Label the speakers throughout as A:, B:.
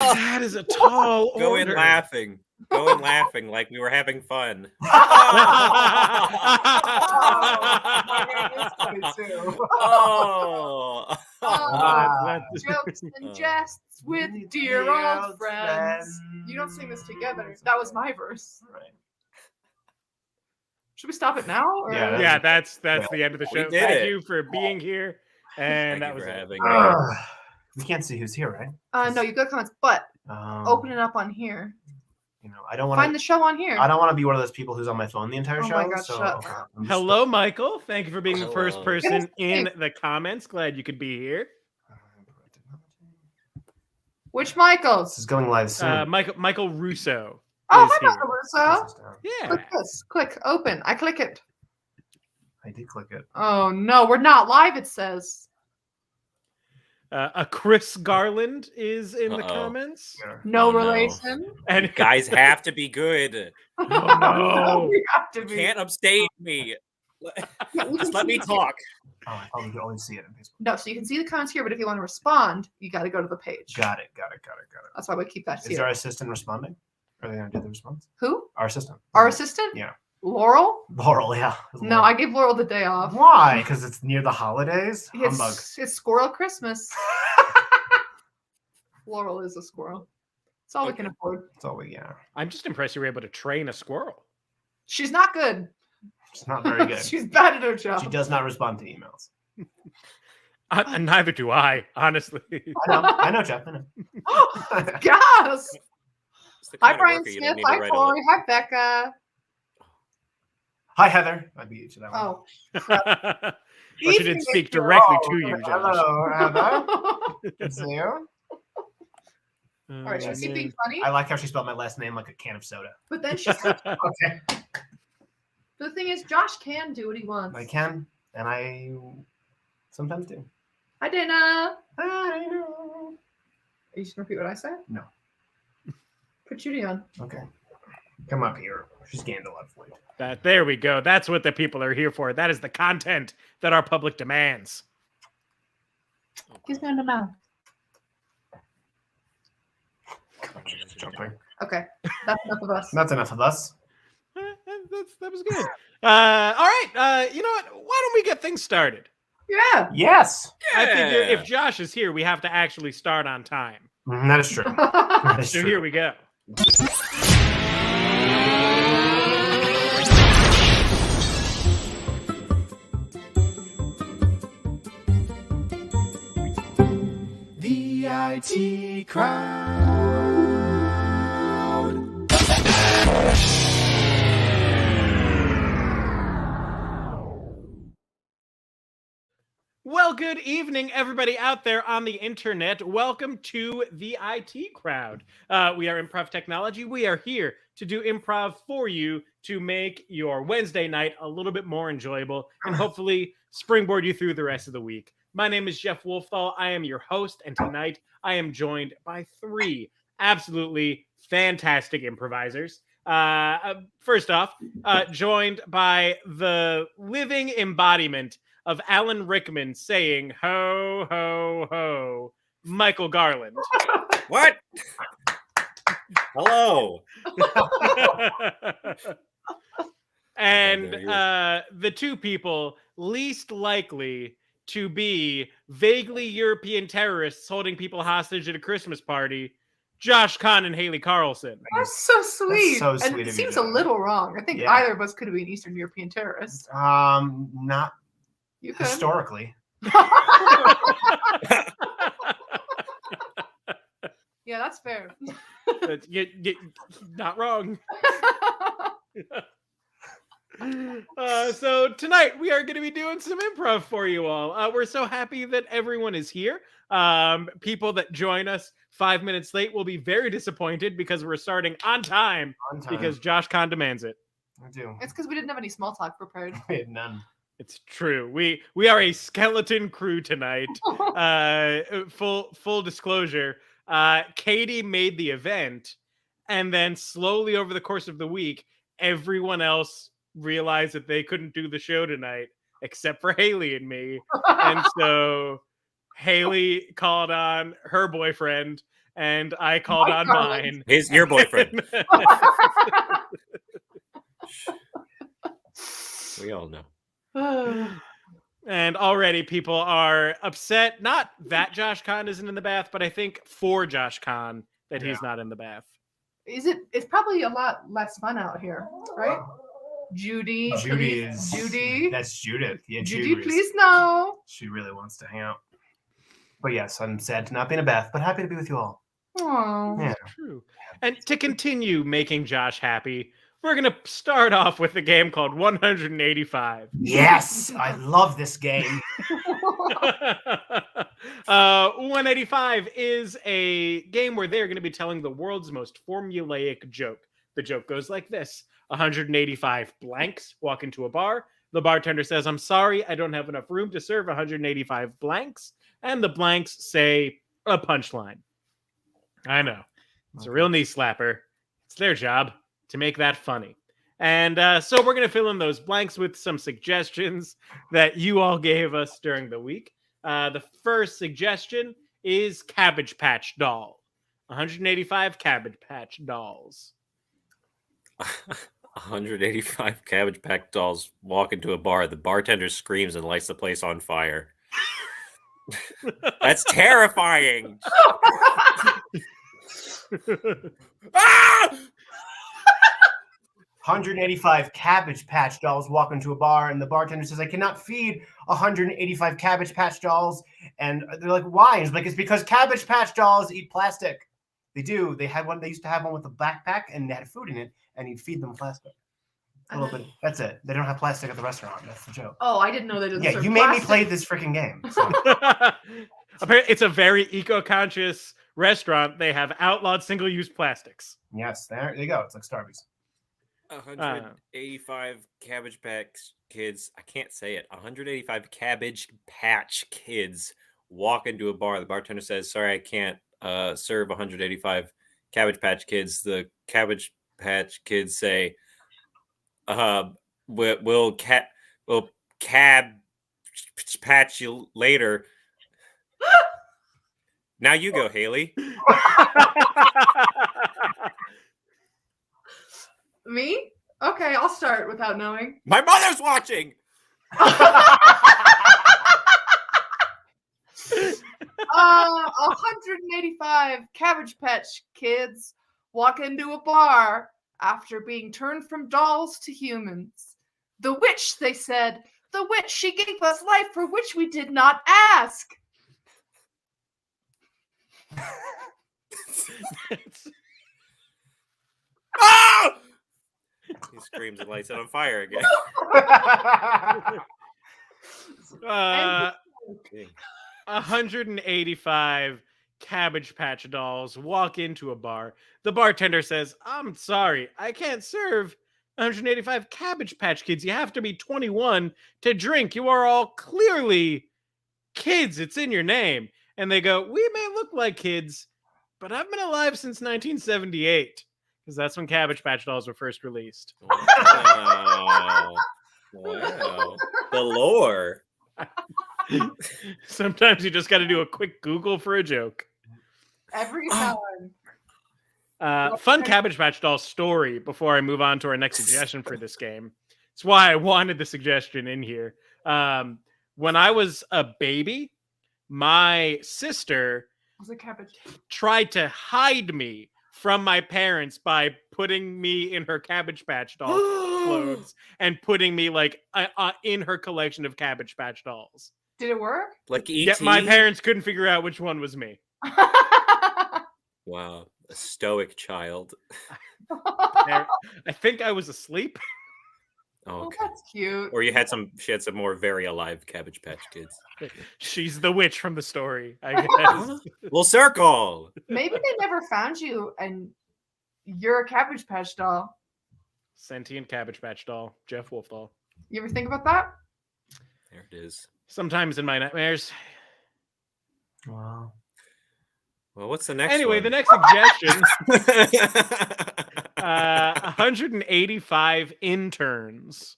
A: That is a tall
B: Go
A: order.
B: in laughing. Go in laughing like we were having fun. Oh.
C: Jokes and jests with dear old friends. You don't sing this together. That was my verse.
D: Right.
C: Should we stop it now? Or?
A: Yeah, that's the end of the show. Thank you for being here. And
B: Thank
A: that
B: you
A: was
B: for
A: it.
B: having me.
D: We can't see who's here, right?
C: No, you got comments, but open it up on here.
D: You know, I don't want to
C: find the show on here.
D: I don't want to be one of those people who's on my phone the entire show.
C: Oh my God,
D: so
C: shut up.
A: Hello, Michael. Thank you for being the first
B: Hello.
A: person in the comments. Glad you could be here.
C: Which Michael?
D: This is going live soon.
A: Michael Russo.
C: Oh,
A: is
C: hi,
A: here.
C: Michael Russo.
A: Yeah.
C: Click this. Click open. I click it.
D: I did click it.
C: Oh no, we're not live. It says.
A: A Chris Garland is in the comments.
C: No
B: Oh, no.
C: relation.
A: And
B: Guys have to be good.
A: Oh, no.
C: We have to
B: You
C: be.
B: can't abstain me. Just let me talk.
D: Oh, I thought we could only see it in Facebook.
C: No, so you can see the comments here, but if you want to respond, you got to go to the page.
D: Got it.
C: That's why we keep that
D: Is
C: here.
D: our assistant responding? Are they going to do the response?
C: Who?
D: Our assistant.
C: Our assistant?
D: Yeah.
C: Laurel?
D: Laurel, yeah.
C: No, I gave Laurel the day off.
D: Why? Because it's near the holidays? Humbug.
C: It's Squirrel Christmas. Laurel is a squirrel. That's all we can afford.
D: That's all we, yeah.
A: I'm just impressed you were able to train a squirrel.
C: She's not good.
D: She's not very good.
C: She's bad at her job.
D: She does not respond to emails.
A: And neither do I, honestly.
D: I know, Jeff. I know.
C: Gosh.
B: It's the
C: Hi,
B: kind of
C: Brian
B: worker you
C: Smith.
B: don't need to
C: Hi,
B: write
C: Corey. Hi, Becca.
D: Hi, Heather. I beat you to that one.
C: Oh.
A: Well, she didn't speak directly to you, Josh.
D: Hello, Heather. Good to see you.
C: All right, should we keep being funny?
D: I like how she spelled my last name like a can of soda.
C: But then she said,
D: Okay.
C: the thing is, Josh can do what he wants.
D: I can, and I sometimes do.
C: Hi, Dana.
D: I know.
C: Are you just going to repeat what I said?
D: No.
C: Put Judy on.
D: Okay. Come up here. She's gained a lot of weight.
A: There we go. That's what the people are here for. That is the content that our public demands.
C: He's going to mouth.
D: She's jumping.
C: Okay. That's enough of us.
D: That's enough of us.
A: That was good. All right. You know what? Why don't we get things started?
C: Yeah.
D: Yes.
A: I figure if Josh is here, we have to actually start on time.
D: That is true. That is
A: So
D: true.
A: here we go.
E: The IT crowd.
A: Well, good evening, everybody out there on the internet. Welcome to the IT crowd. We are Improv Technology. We are here to do improv for you to make your Wednesday night a little bit more enjoyable and hopefully springboard you through the rest of the week. My name is Jeff Wolfthal. I am your host, and tonight I am joined by three absolutely fantastic improvisers. First off, joined by the living embodiment of Alan Rickman saying, ho, ho, ho, Michael Garland.
B: What? Hello.
A: And the two people least likely to be vaguely European terrorists holding people hostage at a Christmas party, Josh Cahn and Haley Carlson.
C: That's so sweet.
D: That's so
C: and
D: sweet
C: it
D: of you,
C: seems a
D: John.
C: little wrong. I think
D: Yeah.
C: either of us could have been Eastern European terrorists.
D: Not
C: You could.
D: historically.
C: Yeah, that's fair.
A: You not wrong. So tonight we are going to be doing some improv for you all. We're so happy that everyone is here. People that join us 5 minutes late will be very disappointed because we're starting on time. Because Josh Cahn demands it.
D: I do.
C: It's because we didn't have any small talk prepared.
D: We had none.
A: It's true. We are a skeleton crew tonight. Full disclosure. Katie made the event, and then slowly over the course of the week, everyone else realized that they couldn't do the show tonight except for Haley and me. And so Haley called on her boyfriend and I called on
C: Garland.
A: mine.
B: Your boyfriend. We all know.
A: And already people are upset. Not that Josh Cahn isn't in the bath, but I think for Josh Cahn that he's not in the bath.
C: It's probably a lot less fun out here, right? Judy, please. Judy.
D: That's Judith. Yeah,
C: Judy, please no.
D: She really wants to hang out. But yes, I'm sad to not be in a bath, but happy to be with you all.
C: Oh,
D: Yeah.
A: True. And to continue making Josh happy, we're going to start off with a game called 185.
D: Yes, I love this game.
A: 185 is a game where they're going to be telling the world's most formulaic joke. The joke goes like this: 185 blanks walk into a bar. The bartender says, "I'm sorry, I don't have enough room to serve 185 blanks." And the blanks say a punchline. I know. It's a real knee slapper. It's their job to make that funny. And so we're going to fill in those blanks with some suggestions that you all gave us during the week. The first suggestion is Cabbage Patch Doll. 185 Cabbage Patch Dolls.
B: 185 Cabbage Patch dolls walk into a bar. The bartender screams and lights the place on fire. That's terrifying. Ah!
D: 185 Cabbage Patch dolls walk into a bar, and the bartender says, "I cannot feed 185 Cabbage Patch dolls." And they're like, "Why?" And it's because Cabbage Patch dolls eat plastic. They do. They had one. They used to have one with a backpack, and they had food in it, and you'd feed them plastic. A little bit. That's it. They don't have plastic at the restaurant. That's the joke.
C: Oh, I didn't know they didn't.
D: Yeah,
C: serve
D: you made me
C: plastic.
D: play this freaking game. So.
A: Apparently, it's a very eco-conscious restaurant. They have outlawed single-use plastics.
D: Yes, there you go. It's like Starbucks.
B: 185 Cabbage Patch kids. I can't say it. 185 Cabbage Patch kids walk into a bar. The bartender says, "Sorry, I can't serve 185 Cabbage Patch kids." The Cabbage Patch kids say, "We'll cab patch you later." Now you go, Haley.
C: Me? Okay, I'll start without knowing.
B: My mother's watching.
C: 185 Cabbage Patch kids walk into a bar after being turned from dolls to humans. The witch, they said, the witch, she gave us life for which we did not ask.
B: Ah! He screams and lights it on fire again.
A: 185 Cabbage Patch dolls walk into a bar. The bartender says, "I'm sorry, I can't serve 185 Cabbage Patch kids. You have to be 21 to drink. You are all clearly kids. It's in your name." And they go, "We may look like kids, but I've been alive since 1978. Because that's when Cabbage Patch dolls were first released.
B: Wow. Wow. The lore.
A: Sometimes you just got to do a quick Google for a joke.
C: Every time.
A: Fun Cabbage Patch doll story before I move on to our next suggestion for this game. It's why I wanted the suggestion in here. When I was a baby, my sister
C: Was it cabbage?
A: tried to hide me from my parents by putting me in her Cabbage Patch doll clothes and putting me like in her collection of Cabbage Patch dolls.
C: Did it work?
B: Like E.T.?
A: Yet my parents couldn't figure out which one was me.
B: Wow. A stoic child.
A: I think I was asleep.
B: Oh,
C: Oh,
B: okay.
C: that's cute.
B: Or she had some more very alive Cabbage Patch kids.
A: She's the witch from the story, I guess.
B: Well, circle.
C: Maybe they never found you and you're a Cabbage Patch doll.
A: Sentient Cabbage Patch doll, Jeff Wolf doll.
C: You ever think about that?
B: There it is.
A: Sometimes in my nightmares.
D: Wow.
B: Well, what's the next
A: Anyway,
B: one?
A: the next suggestion 185 interns.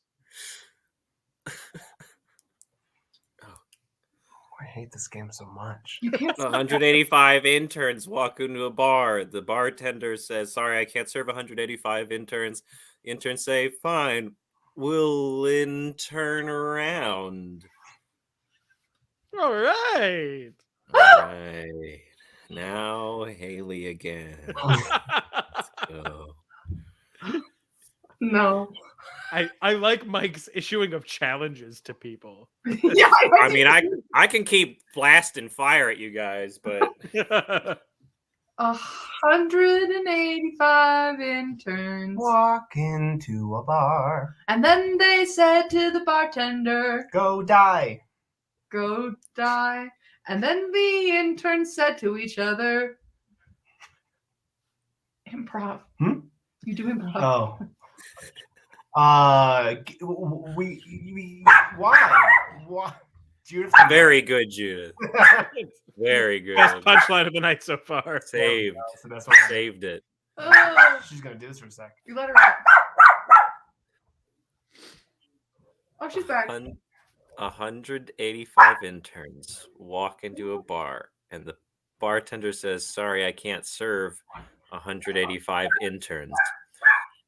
D: hate this game so much.
C: You can't.
B: 185 interns walk into a bar. The bartender says, sorry, I can't serve 185 interns. Interns say, fine, we'll turn around.
A: All right.
B: All right. Now Haley again. Let's go.
C: No.
A: I like Mike's issuing of challenges to people.
C: Yeah.
B: I mean, I can keep blasting fire at you guys, but
C: 185 interns
D: Walk into a bar.
C: and then they said to the bartender,
D: Go die.
C: go die. And then the interns said to each other, improv. You do improv.
D: Oh. Why? Judith.
B: very good, Judith. Very good.
A: Best punchline of the night so far.
B: Saved.
D: So that's what
B: Saved it.
D: she's gonna do this for a sec.
C: You let her out. Oh, she's back.
B: 185 interns walk into a bar, and the bartender says, sorry, I can't serve 185 interns.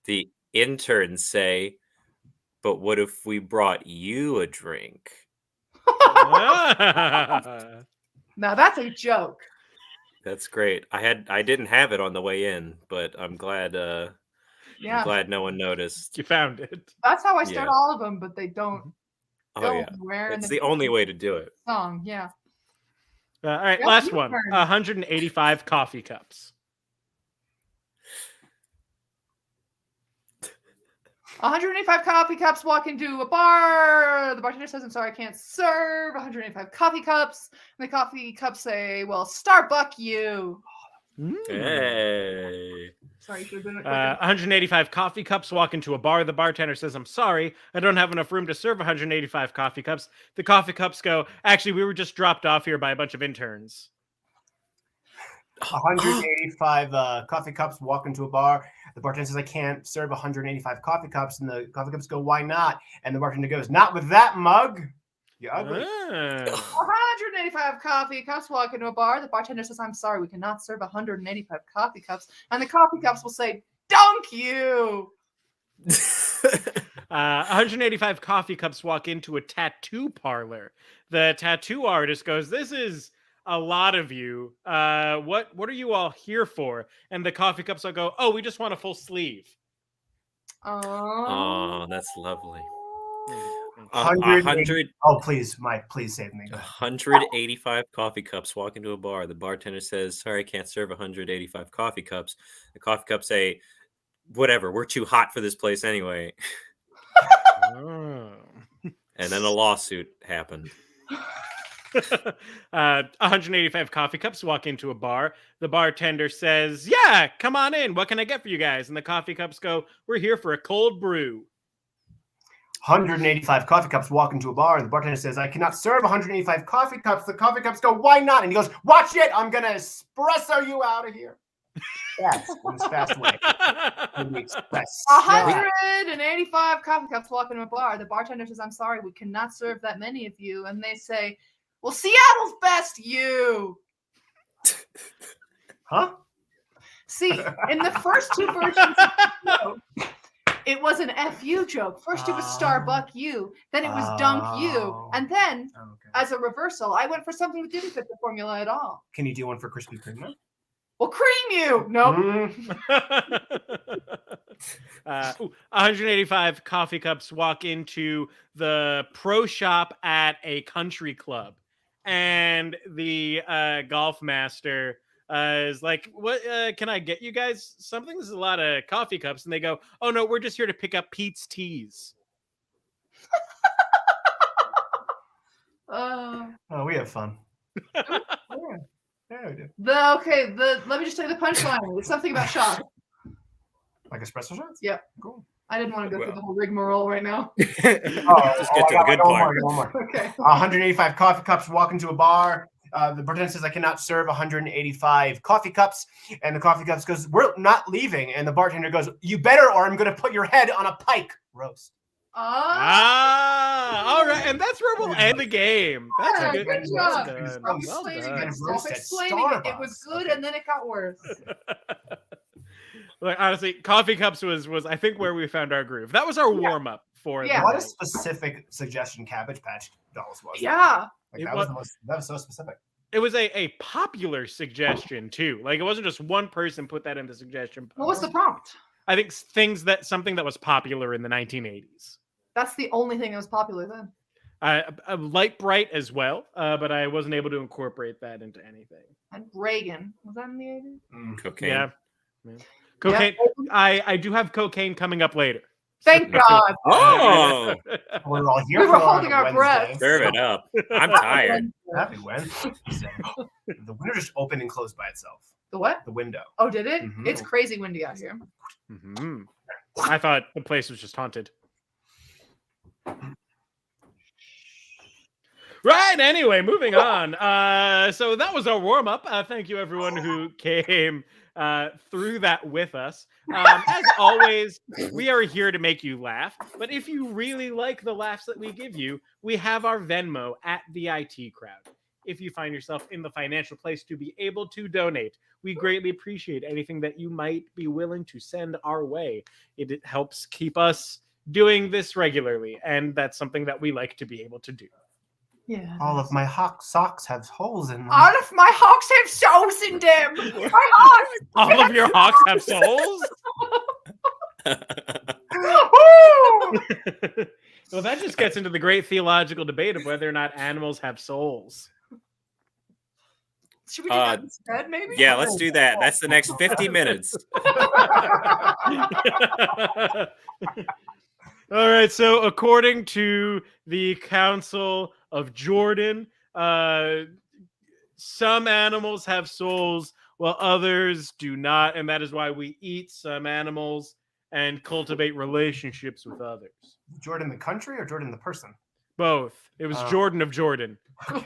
B: The interns say, but what if we brought you a drink?
C: Now that's a joke.
B: That's great. I didn't have it on the way in, but I'm glad I'm
C: Yeah.
B: glad no one noticed.
A: You found it.
C: That's how I start
B: Yeah.
C: all of them, but they don't
B: Oh
C: go
B: yeah.
C: anywhere in
B: It's the only way to do it.
C: song. Yeah.
A: All right,
C: Yep,
A: last
C: your
A: one.
C: turn.
A: 185 coffee cups.
C: 185 coffee cups walk into a bar. The bartender says, I'm sorry, I can't serve 185 coffee cups. And the coffee cups say, well, Starbuck you.
B: Hey.
C: Sorry, you should have been
A: 185 coffee cups walk into a bar. The bartender says, I'm sorry, I don't have enough room to serve 185 coffee cups. The coffee cups go, actually, we were just dropped off here by a bunch of interns.
D: 185 coffee cups walk into a bar. The bartender says, I can't serve 185 coffee cups. And the coffee cups go, why not? And the bartender goes, not with that mug. You ugly.
A: Ah.
C: 185 coffee cups walk into a bar. The bartender says, I'm sorry, we cannot serve 185 coffee cups. And the coffee cups will say, dunk you.
A: 185 coffee cups walk into a tattoo parlor. The tattoo artist goes, this is a lot of you. What are you all here for? And the coffee cups will go, oh, we just want a full sleeve.
B: Oh, that's lovely.
D: 100. Oh, please, Mike, please save me.
B: 185 coffee cups walk into a bar. The bartender says, sorry, I can't serve 185 coffee cups. The coffee cups say, whatever, we're too hot for this place anyway.
A: Oh.
B: And then a lawsuit happened.
A: 185 coffee cups walk into a bar. The bartender says, yeah, come on in. What can I get for you guys? And the coffee cups go, we're here for a cold brew.
D: 185 coffee cups walk into a bar, and the bartender says, I cannot serve 185 coffee cups. The coffee cups go, why not? And he goes, watch it. I'm going to espresso you out of here. Yes, in this fast way.
C: 185 coffee cups walk into a bar. The bartender says, I'm sorry, we cannot serve that many of you. And they say, well, Seattle's best you.
D: Huh?
C: See, in the first two versions of the show, it was an FU joke. First it was Starbuck you, then it was Dunk you, and then
D: Okay.
C: as a reversal, I went for something that didn't fit the formula at all.
D: Can you do one for Krispy Kreme?
C: Well, cream you. Nope.
A: 185 coffee cups walk into the pro shop at a country club, and the golf master is like, what can I get you guys something? This is a lot of coffee cups. And they go, oh no, we're just here to pick up Pete's teas.
D: Oh, we have fun. Yeah, we do.
C: Let me just tell you the punchline. It's something about shots.
D: Like espresso shots?
C: Yep.
D: Cool.
C: I didn't want to go through the whole rigmarole right now.
B: Just get to a good part.
D: One more.
C: Okay.
D: 185 coffee cups walk into a bar. The bartender says, I cannot serve 185 coffee cups. And the coffee cups goes, we're not leaving. And the bartender goes, you better, or I'm going to put your head on a pike roast.
A: All right, and that's where we'll end the game. That's a good.
C: Good
A: Well
C: job.
A: done.
C: Stop
A: Well
C: explaining
A: done.
C: it. Stop
D: Roast at
C: explaining it. It was
D: Starbucks.
C: good,
D: Okay.
C: and then it got worse.
A: Like, honestly, coffee cups was I think where we found our groove. That was our warm up for
C: Yeah.
A: the
D: What a
A: night.
D: specific suggestion Cabbage Patch Dolls was.
C: Yeah.
D: Like,
A: It
D: that
A: was-
D: was so specific.
A: It was a popular suggestion too. Like it wasn't just one person put that in the suggestion.
C: What was the
A: post.
C: prompt?
A: I think something that was popular in the 1980s.
C: That's the only thing that was popular then.
A: A light bright as well, but I wasn't able to incorporate that into anything.
C: And Reagan. Was that in the 80s?
B: Cocaine.
A: Yeah. Cocaine. I do have cocaine coming up later.
C: Thank God.
B: Oh,
D: We're all here
C: We
D: for
C: were
D: on a
C: holding our
D: Wednesday.
C: breath.
B: serve it up. I'm tired.
D: Happy Wednesday. The window just opened and closed by itself.
C: The what?
D: The window.
C: Oh, did it?
D: Mhm.
C: It's crazy windy out here.
A: Mhm. I thought the place was just haunted. Right. Anyway, moving on. So that was our warm up. Thank you, everyone who came through that with us. As always, we are here to make you laugh. But if you really like the laughs that we give you, we have our Venmo at the IT Crowd. If you find yourself in the financial place to be able to donate, we greatly appreciate anything that you might be willing to send our way. It helps keep us doing this regularly, and that's something that we like to be able to do.
C: Yeah.
D: All of my hawk socks have holes in them.
C: All of my hawks have souls in them. My hawks.
A: All of your hawks have souls? Well, that just gets into the great theological debate of whether or not animals have souls.
C: Should we do that instead, maybe?
B: Yeah, let's do that. That's the next 50 minutes.
A: All right, so according to the Council of Jordan, some animals have souls while others do not, and that is why we eat some animals and cultivate relationships with others.
D: Jordan the country or Jordan the person?
A: Both. It was Jordan of Jordan.
D: Okay.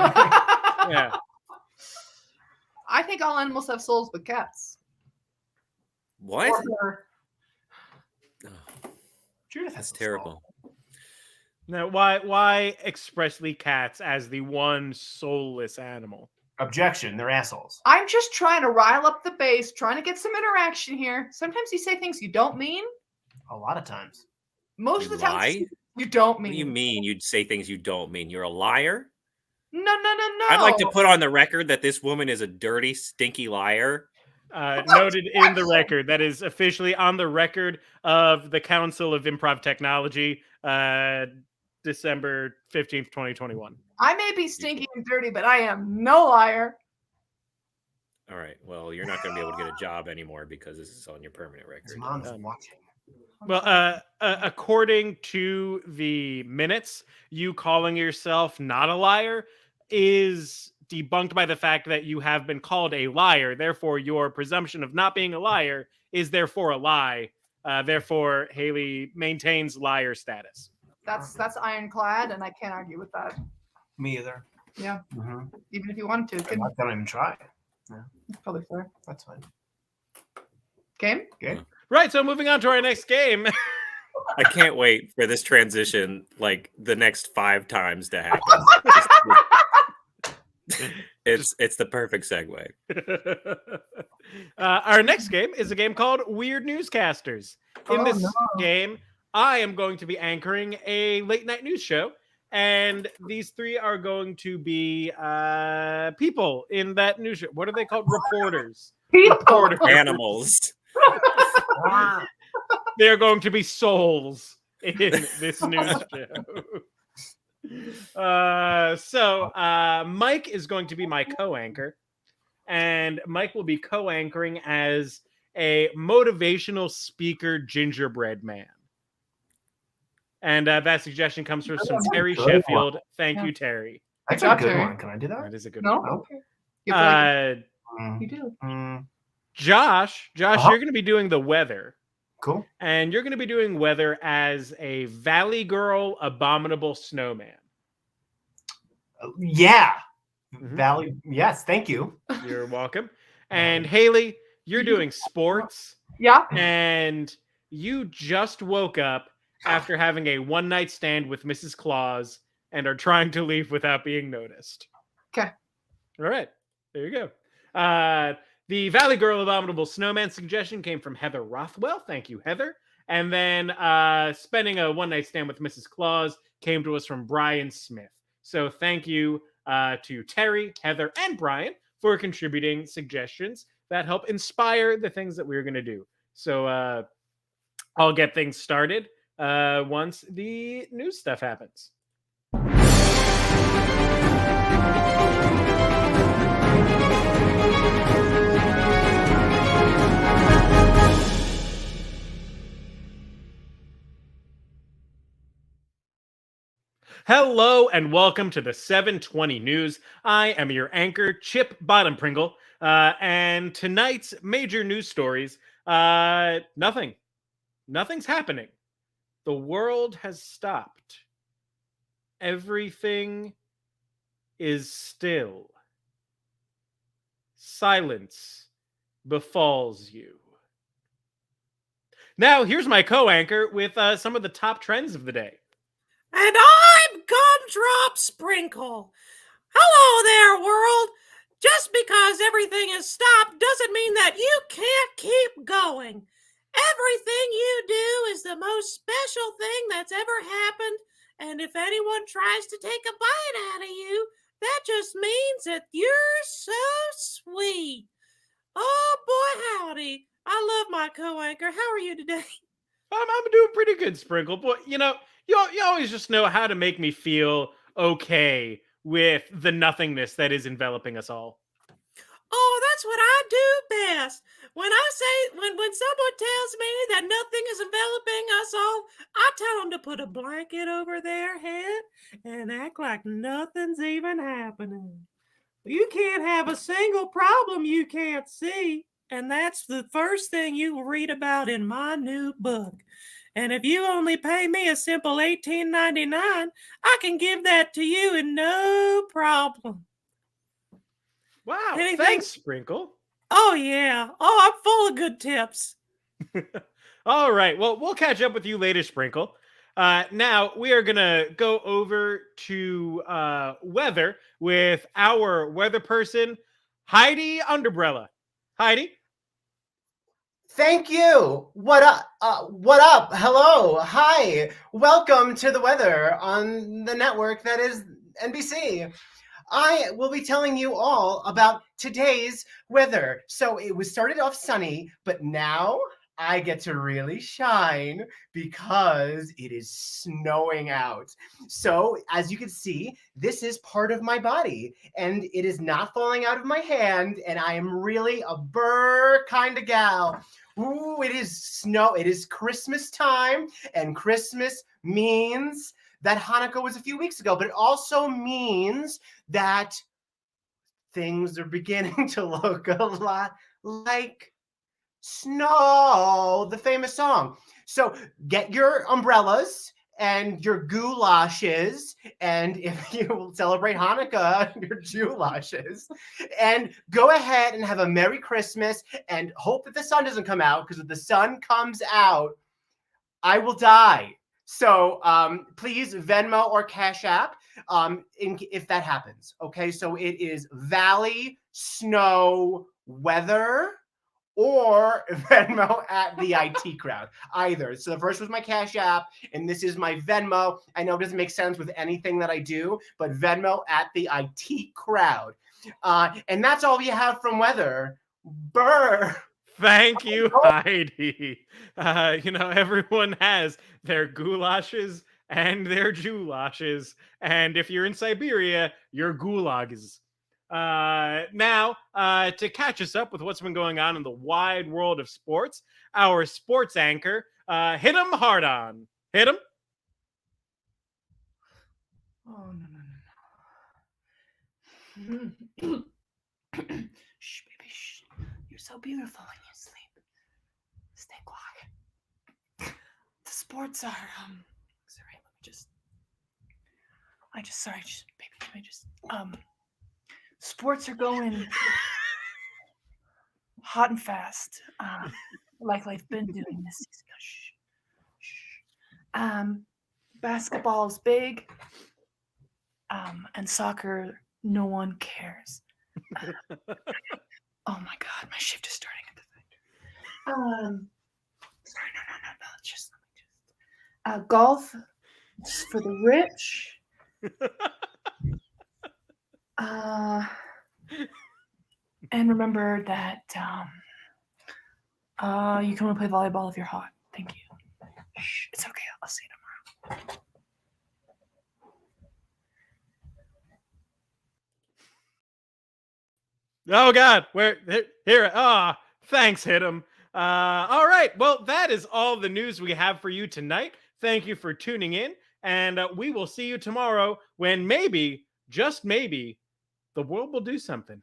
A: Yeah.
C: I think all animals have souls but cats.
B: What?
C: Or-
D: Judith
B: That's
D: has a
B: terrible.
A: Now, why expressly cats as the one soulless animal?
D: Objection. They're assholes.
C: I'm just trying to rile up the base, trying to get some interaction here. Sometimes you say things you don't mean.
D: A lot of times.
C: Most
B: You
C: of the time,
B: lie?
C: you don't mean.
B: What do you mean? You'd say things you don't mean. You're a liar?
C: No.
B: I'd like to put on the record that this woman is a dirty, stinky liar.
A: Noted in the record. That is officially on the record of the Council of Improv Technology, December 15th, 2021.
C: I may be stinky and dirty, but I am no liar.
B: All right. Well, you're not going to be able to get a job anymore because this is on your permanent
D: His
B: record.
D: mom is watching.
A: Well, according to the minutes, you calling yourself not a liar is debunked by the fact that you have been called a liar. Therefore, your presumption of not being a liar is therefore a lie. Therefore, Haley maintains liar status.
C: That's ironclad, and I can't argue with that.
D: Me either.
C: Yeah,
D: Mm-hmm.
C: even if you wanted to,
D: I don't even try.
C: it's probably fair.
D: That's fine.
C: Game?
D: Okay.
A: Right, so moving on to our next game.
B: I can't wait for this transition like the next 5 times to happen. It's the perfect segue.
A: Our next game is a game called Weird Newscasters. In this game, I am going to be anchoring a late night news show, and these 3 are going to be people in that news show. What are they called? Reporters. Reporters.
B: Animals.
A: They're going to be souls in this news show. So Mike is going to be my co-anchor, and Mike will be co-anchoring as a motivational speaker gingerbread man. And that suggestion comes from Terry
D: good
A: Sheffield. Thank
C: Yeah.
A: you, Terry.
D: That's
C: Good
D: a
C: job,
D: good
C: Terry.
D: one. Can I do that?
A: That is a good
C: No?
A: one.
D: Okay.
C: You feel like
D: Mm,
C: you do.
A: Josh,
D: Uh-huh.
A: you're going to be doing the weather.
D: Cool.
A: And you're going to be doing weather as a Valley Girl abominable snowman.
D: Yeah.
A: Mhm.
D: Valley. Yes. Thank you.
A: You're welcome. And Haley, you're doing sports,
C: Yeah.
A: and you just woke up after having a one-night stand with Mrs. Claus and are trying to leave without being noticed.
C: Okay.
A: All right. There you go. The Valley Girl Abominable Snowman suggestion came from Heather Rothwell. Thank you, Heather. And then spending a one-night stand with Mrs. Claus came to us from Brian Smith. So thank you to Terry, Heather, and Brian for contributing suggestions that help inspire the things that we're going to do. So I'll get things started once the news stuff happens. Hello and welcome to the 720 News. I am your anchor, Chip Bottom Pringle, and tonight's major news stories, nothing's happening. The world has stopped. Everything is still. Silence befalls you. Now, here's my co-anchor with some of the top trends of the day.
F: And I'm Gumdrop Sprinkle. Hello there, world. Just because everything is stopped doesn't mean that you can't keep going. Everything you do is the most special thing that's ever happened, and if anyone tries to take a bite out of you, that just means that you're so sweet. Oh boy, howdy. I love my co-anchor. How are you today?
A: I'm doing pretty good, Sprinkle, but you always just know how to make me feel okay with the nothingness that is enveloping us all.
F: Oh, that's what I do best. When someone tells me that nothing is enveloping us all, I tell them to put a blanket over their head and act like nothing's even happening. You can't have a single problem you can't see, and that's the first thing you will read about in my new book. And if you only pay me a simple $18.99, I can give that to you in no problem.
A: Wow,
F: Anything?
A: Thanks, Sprinkle.
F: Oh, yeah. Oh, I'm full of good tips.
A: All right, well, we'll catch up with you later, Sprinkle. Now, we are going to go over to weather with our weather person, Heidi Underbrella. Heidi?
D: Thank you. What up? What up? Hello. Hi. Welcome to the weather on the network that is NBC. I will be telling you all about today's weather. So it was started off sunny, but now I get to really shine because it is snowing out. So as you can see, this is part of my body and it is not falling out of my hand, and I am really a burr kind of gal. Ooh, it is snow. It is Christmas time, and Christmas means that Hanukkah was a few weeks ago, but it also means that things are beginning to look a lot like snow, the famous song. So get your umbrellas and your goulashes, and if you will celebrate Hanukkah, your Jewlashes, and go ahead and have a Merry Christmas and hope that the sun doesn't come out, because if the sun comes out, I will die. So please Venmo or Cash App if that happens. Okay, so it is Valley Snow Weather or Venmo at the IT Crowd, either. So the first was my Cash App, and this is my Venmo. I know it doesn't make sense with anything that I do, but Venmo at the IT Crowd. And that's all we have from weather. Burr.
A: Thank you, Heidi. Everyone has their goulashes and their Jewlashes, and if you're in Siberia, your gulags. Now, to catch us up with what's been going on in the wide world of sports, our sports anchor, hit him hard on. Hit him.
C: Oh, no. Shh, baby, shh. You're so beautiful when you sleep. Stay quiet. The sports are, sorry, sports are going hot and fast, like they've been doing this season. Shh, shh. Basketball's big. And soccer, no one cares. Oh my God, my shift is starting at the factory. Sorry, no. Just golf is for the rich. And remember that you can only play volleyball if you're hot. Thank you. Shh, it's okay. I'll see you tomorrow.
A: Oh God, where here? Thanks, hit him. All right, well, that is all the news we have for you tonight. Thank you for tuning in, and we will see you tomorrow when maybe, just maybe, the world will do something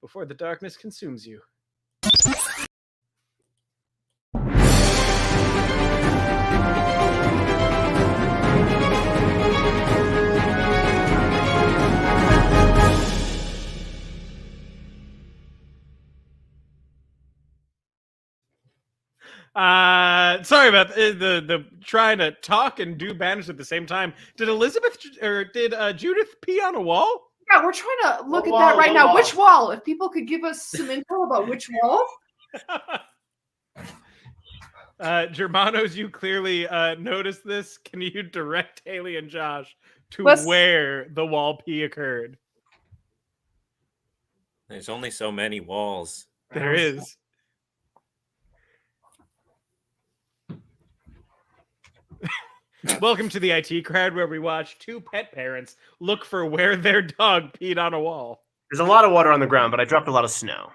A: before the darkness consumes you. Sorry about the trying to talk and do banners at the same time. Did Elizabeth or did Judith pee on a wall?
C: Yeah, we're trying to look at
D: What
C: that
D: wall?
C: right
D: What
C: now.
D: wall?
C: Which wall? If people could give us some info about which wall.
A: Germanos, you clearly noticed this. Can you direct Haley and Josh to
C: Let's-
A: where the wall pee occurred?
B: There's only so many walls.
A: There is. Welcome to the IT crowd, where we watch two pet parents look for where their dog peed on a wall.
D: There's a lot of water on the ground, but I dropped a lot of snow.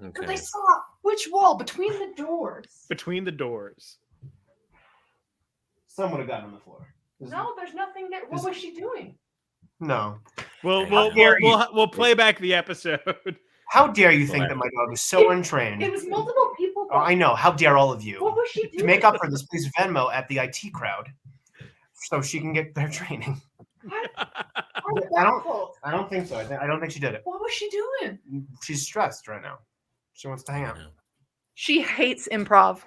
C: But they
B: Okay.
C: saw which wall between the doors.
A: Between the doors.
D: Some would have gotten on the floor.
C: No, there's nothing there. What was she doing?
D: No.
A: We'll play back the episode.
D: How dare you think that my dog is so untrained?
C: It was multiple people.
D: Oh, I know. How dare all of you?
C: What was she doing?
D: To make up for this, please Venmo at the IT crowd so she can get their training. I don't think so. I don't think she did it.
C: What was she doing?
D: She's stressed right now. She wants to hang out.
B: Yeah.
C: She hates improv.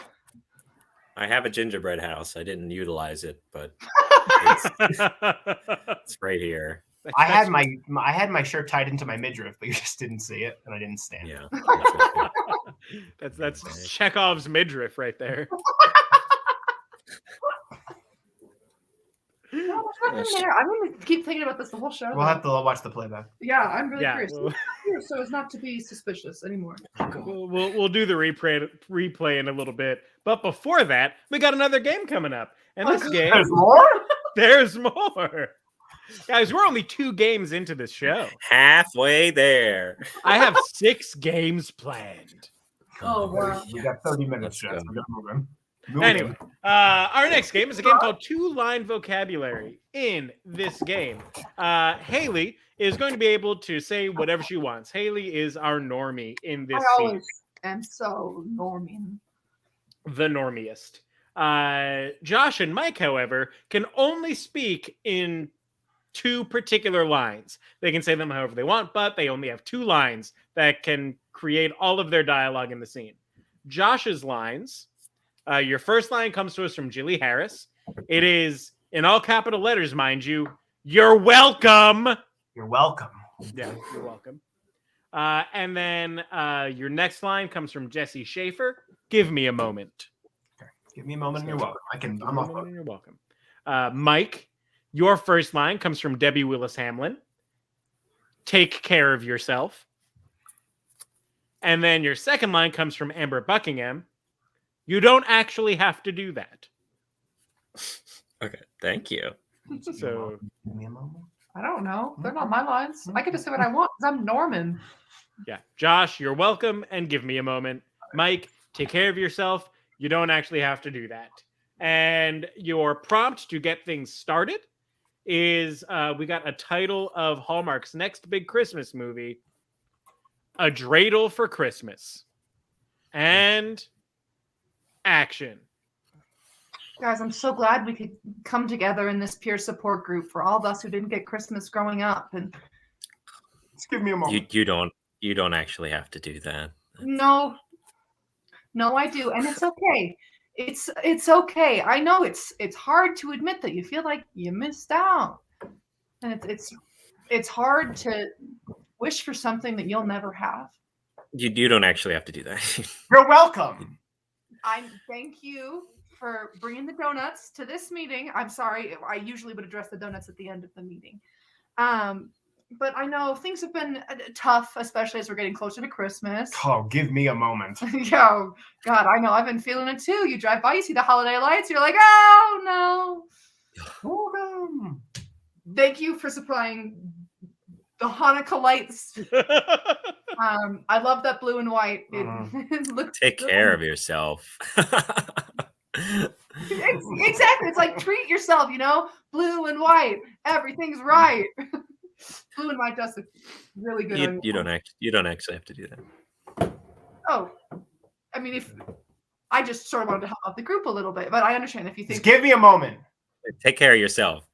B: I have a gingerbread house. I didn't utilize it, but it's right here.
D: I had my shirt tied into my midriff, but you just didn't see it, and I didn't stand.
B: Yeah.
A: That's Chekhov's midriff right there.
C: No, there's nothing there. I'm going to keep thinking about this the whole show.
D: We'll have to watch the playback.
C: Yeah, I'm really
A: Yeah,
C: curious.
A: well-
C: So as not to be suspicious anymore.
A: We'll do the replay in a little bit, but before that, we got another game coming up, and this game
D: There's more?
A: there's more. Guys, we're only 2 games into this show.
B: Halfway there.
A: I have 6 games planned.
C: Oh, wow.
D: We got 30 minutes, Jeff.
B: Let's
D: We got moving.
A: Anyway, our next game is a game called 2-Line Vocabulary. In this game, Haley is going to be able to say whatever she wants. Haley is our normie in this
C: I
A: scene.
C: always am so norming.
A: The normiest. Josh and Mike, however, can only speak in 2 particular lines. They can say them however they want, but they only have 2 lines that can create all of their dialogue in the scene. Josh's lines, your first line comes to us from Jilly Harris. It is, in all capital letters, mind you, "You're welcome."
D: You're welcome.
A: Yeah, you're welcome. And then your next line comes from Jesse Schaefer. "Give me a moment."
D: Give me a moment and you're welcome. I'm off book.
A: You're welcome. Mike, your first line comes from Debbie Willis Hamlin. "Take care of yourself." And then your second line comes from Amber Buckingham. "You don't actually have to do that."
B: Okay. Thank you.
A: So
D: Give me a moment.
C: I don't know. They're not my lines. I get to say what I want because I'm Norman.
A: yeah, Josh, you're welcome, and "give me a moment." Mike, "take care of yourself. You don't actually have to do that." And your prompt to get things started is we got a title of Hallmark's next big Christmas movie, "A Dreidel for Christmas." And action.
C: Guys, I'm so glad we could come together in this peer support group for all of us who didn't get Christmas growing up. And
D: Just give me a moment.
B: You don't actually have to do that.
C: no, I do. And it's okay. it's okay. I know it's hard to admit that you feel like you missed out, and it's hard to wish for something that you'll never have.
B: You don't actually have to do that.
D: You're welcome.
C: I thank you for bringing the donuts to this meeting. I'm sorry, I usually would address the donuts at the end of the meeting. But I know things have been tough, especially as we're getting closer to Christmas.
D: Oh, give me a moment.
C: Yo, God, I know. I've been feeling it too. You drive by, you see the holiday lights, you're like, oh no.
D: Welcome.
C: Thank you for supplying the Hanukkah lights. I love that blue and white. It looks
B: Take
C: good.
B: care of yourself.
C: Exactly. It's like treat yourself, blue and white. Everything's right. Blue and white does look really good.
B: You don't actually have to do that.
C: Oh, I mean, if I just sort of wanted to help out the group a little bit, but I understand if you think.
D: Just give me a moment.
B: Take care of yourself.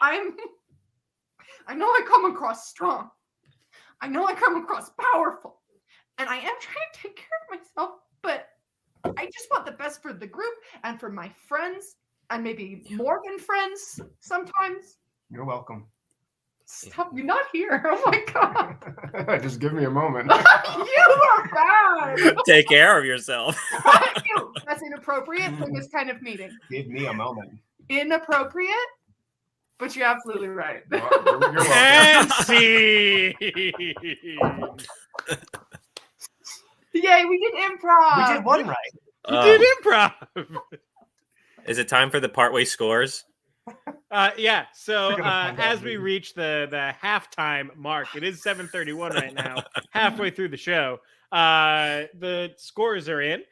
C: I know I come across strong. I know I come across powerful, and I am trying to take care of myself, but I just want the best for the group and for my friends, and maybe more than friends sometimes.
D: You're welcome.
C: Stop, you're not here. Oh my God.
D: Just give me a moment.
C: You are bad.
B: Take care of yourself.
C: That's inappropriate for this kind of meeting.
D: Give me a moment.
C: Inappropriate, but you're absolutely right.
D: You're welcome.
A: And scene.
C: Yay, we did improv.
D: We did one right.
A: You did improv.
B: Is it time for the partway scores?
A: Yeah. So
D: We're gonna find out,
A: as we
D: maybe.
A: reach the halftime mark, it is 7:31 right now, halfway through the show. The scores are in.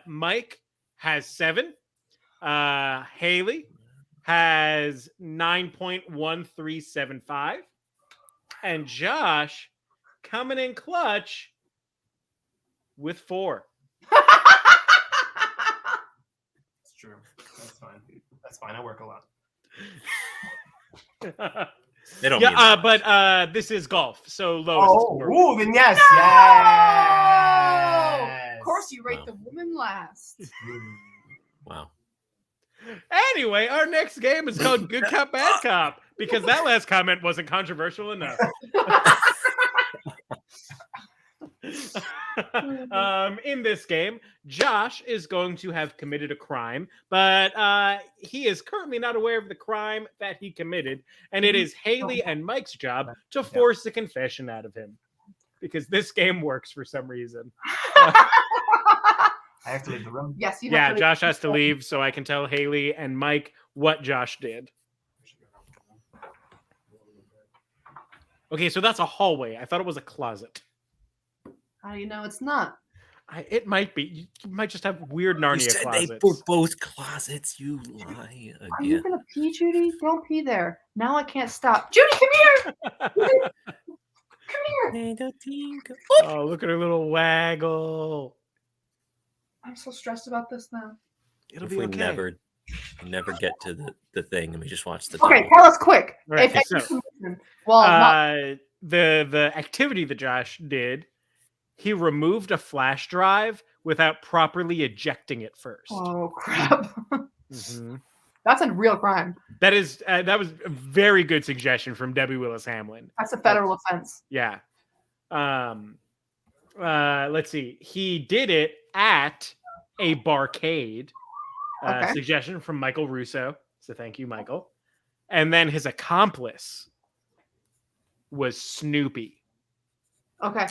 A: Mike has 7. Haley has 9.1375, and Josh coming in clutch with 4.
D: It's true. That's fine. That's fine. I work a lot.
B: They don't mean
A: Yeah,
B: that
A: but
B: much.
A: this is golf, so lowest
D: Oh,
A: score.
D: ooh, then yes.
C: No!
D: Yes.
C: Of course, you rate
B: Wow.
C: the woman last.
B: Wow.
A: Anyway, our next game is called Good Cop, Bad Cop, because that last comment wasn't controversial enough. In this game, Josh is going to have committed a crime, but he is currently not aware of the crime that he committed, and it is Haley and Mike's job to force a confession out of him, because this game works for some reason.
D: I have to leave the room.
C: Yes, you have
A: Yeah,
C: to leave.
A: Josh has to leave so I can tell Haley and Mike what Josh did. Okay, so that's a hallway. I thought it was a closet.
C: How do you know it's not?
A: It might be. You might just have weird Narnia
B: You said
A: closets.
B: they were both closets. You lie
C: Are you
B: again.
C: gonna pee, Judy? Don't pee there. Now I can't stop. Judy, come here! Come here!
A: Oh, look at her little waggle.
C: I'm so stressed about this now.
A: It'll
B: If
A: be
B: we
A: okay.
B: never get to the thing and we just watch the
C: Okay,
B: dog.
C: tell us quick.
A: Right,
C: If
A: so,
C: you can listen. Well, not,
A: the activity that Josh did, he removed a flash drive without properly ejecting it first.
C: oh crap.
A: Mhm.
C: That's a real crime.
A: That was a very good suggestion from Debbie Willis Hamlin.
C: That's a federal offense.
A: Yeah. Let's see. He did it at a barcade.
C: Okay.
A: Suggestion from Michael Russo. So thank you, Michael. And then his accomplice was Snoopy.
C: Okay.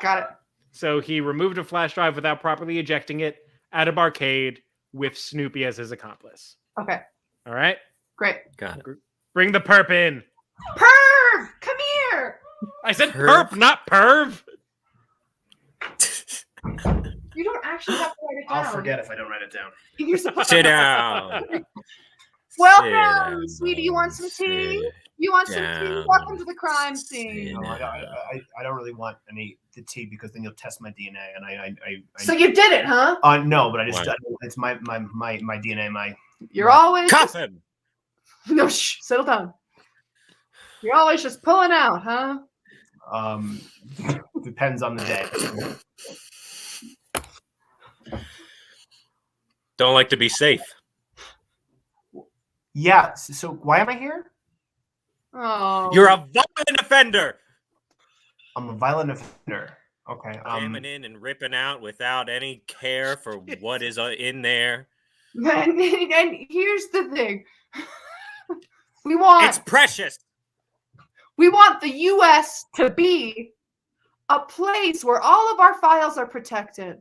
C: Got it.
A: So he removed a flash drive without properly ejecting it at a barcade with Snoopy as his accomplice.
C: Okay.
A: All right.
C: Great.
B: Got it.
A: Bring the perp in.
C: Perv! Come here!
A: I said
B: Perp?
A: perp, not perv.
C: You don't actually have to write it down.
D: I'll forget if I don't write it down.
C: You're supposed
B: Sit down.
C: Welcome,
B: Sit down,
C: sweetie. You want some tea?
B: sit
C: You want some tea?
B: down.
C: Welcome to the crime scene.
D: No, I don't really want the tea because then you'll test my DNA, and I
C: So you did it, huh?
D: no, but I just
B: Why?
D: it's my DNA.
C: You're always
B: Cuff him.
C: no. Shh, settle down. You're always just pulling out, huh?
D: Depends on the day.
B: Don't like to be safe.
D: Yeah. So why am I here?
C: Oh.
B: You're a violent offender.
D: I'm a violent offender. Okay.
B: Jamming in and ripping out without any care for what is in there.
C: And here's the thing. We want
B: It's precious.
C: the US to be a place where all of our files are protected.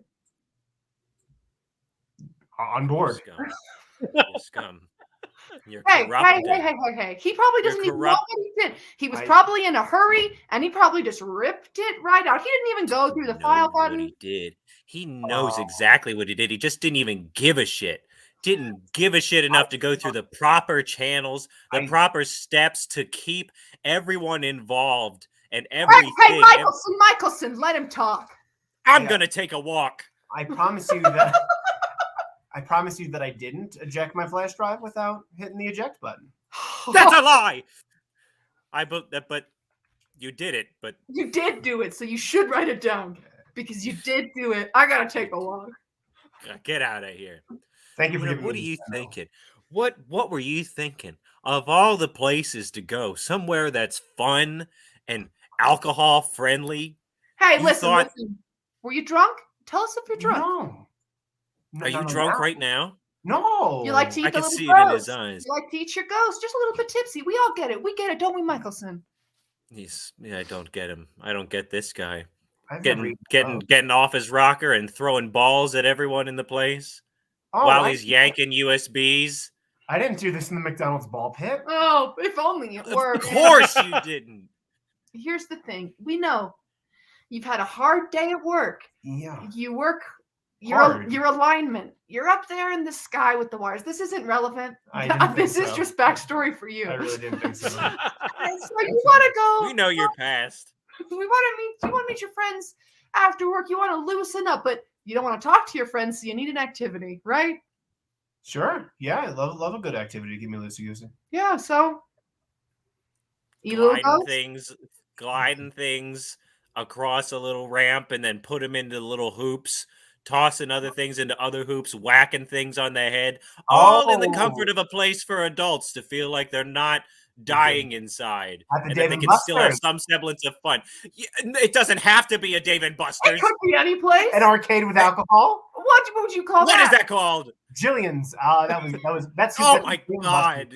D: On board.
B: Scum. You scum. You're
C: Hey.
B: corrupted.
C: He probably doesn't even know what he did. He was probably in a hurry and he probably just ripped it right out. He didn't even go through the file button.
B: What he did. He knows exactly what he did. He just didn't even give a shit. Didn't give a shit enough to go through the proper channels, the proper steps to keep everyone involved and everything.
C: Hey, Michelson, let him talk.
B: I'm gonna take a walk.
D: I promise you that. I promise you that I didn't eject my flash drive without hitting the eject button.
B: That's a lie. But you did it. But
C: you did do it, so you should write it down because you did do it. I gotta take a walk.
B: Get out of here.
D: Thank you for giving me
B: What are you
D: this channel.
B: thinking? What were you thinking? Of all the places to go, somewhere that's fun and alcohol friendly.
C: Hey, listen. Were you drunk? Tell us if you're drunk.
D: No.
B: Are you drunk right now?
D: No.
C: You like to eat
B: I
C: the
B: can
C: little
B: see
C: ghost.
B: it in his eyes.
C: You like to eat your ghost. Just a little bit tipsy. We all get it. We get it, don't we, Michelson?
B: I don't get him. I don't get this guy.
D: I've never
B: Getting off his rocker and throwing balls at everyone in the place while he's yanking USBs.
D: I didn't do this in the McDonald's ball pit.
C: Oh, if only it were.
B: Of course you didn't.
C: Here's the thing. We know you've had a hard day at work.
D: Yeah.
C: You work your alignment. You're up there in the sky with the wires. This isn't relevant. This is just backstory for you.
D: I really didn't think so.
C: So you want to go.
B: We know your past.
C: You want to meet your friends after work. You want to loosen up, but you don't want to talk to your friends, so you need an activity, right?
D: Sure. Yeah, I love a good activity to keep me loosey-goosey.
C: Yeah, so eat a little ghost.
B: Gliding things across a little ramp and then put them into little hoops, tossing other things into other hoops, whacking things on their head, all in the comfort of a place for adults to feel like they're not dying inside and that they can still have some semblance of fun. It doesn't have to be a Dave & Buster's.
C: It could be any place.
D: An arcade with alcohol.
C: What would you call that?
B: What is that called?
D: Jillian's. That's
B: oh my God.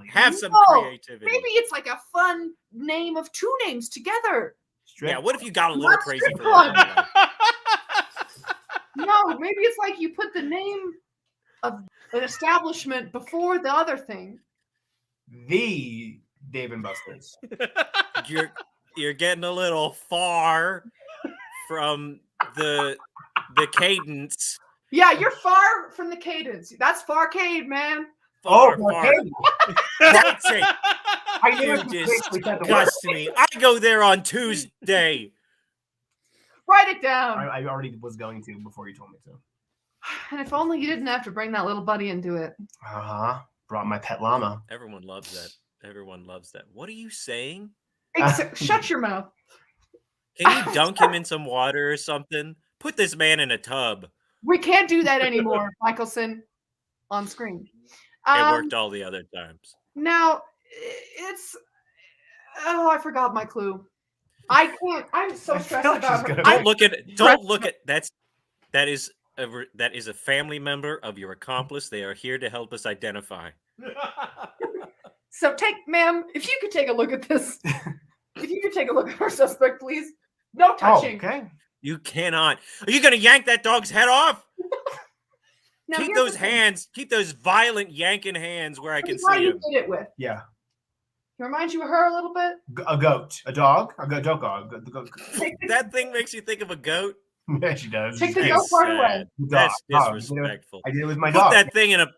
B: Have some creativity.
C: Maybe it's like a fun name of two names together.
B: Yeah, what if you got a little crazy for that?
C: No, maybe it's like you put the name of an establishment before the other thing.
D: The Dave & Buster's.
B: You're getting a little far from the cadence.
C: Yeah, you're far from the cadence. That's Farcade, man.
B: Far.
D: That's
B: it. You disgust me. I go there on Tuesday.
C: Write it down.
D: I already was going to before you told me to.
C: And if only you didn't have to bring that little buddy into it.
D: Brought my pet llama.
B: Everyone loves that. What are you saying?
C: Shut your mouth.
B: Can you dunk him in some water or something? Put this man in a tub.
C: We can't do that anymore, Michelson, on screen.
B: It worked all the other times.
C: Now, I forgot my clue. I can't. I'm so stressed about her.
B: Don't look at that is a family member of your accomplice. They are here to help us identify.
C: So ma'am, if you could take a look at this. If you could take a look at our suspect, please. No touching.
D: Okay.
B: You cannot. Are you going to yank that dog's head off?
C: Now,
B: keep those hands. Keep those violent yanking hands where I can see
C: you
B: them.
C: did it with.
D: Yeah.
C: It reminds you of her a little bit.
D: A goat. A dog. A goat.
B: That thing makes you think of a goat.
D: Yeah, she does.
C: Take the goat part away.
B: That's disrespectful.
D: I did it with my
B: Put
D: dog.
B: that thing in a.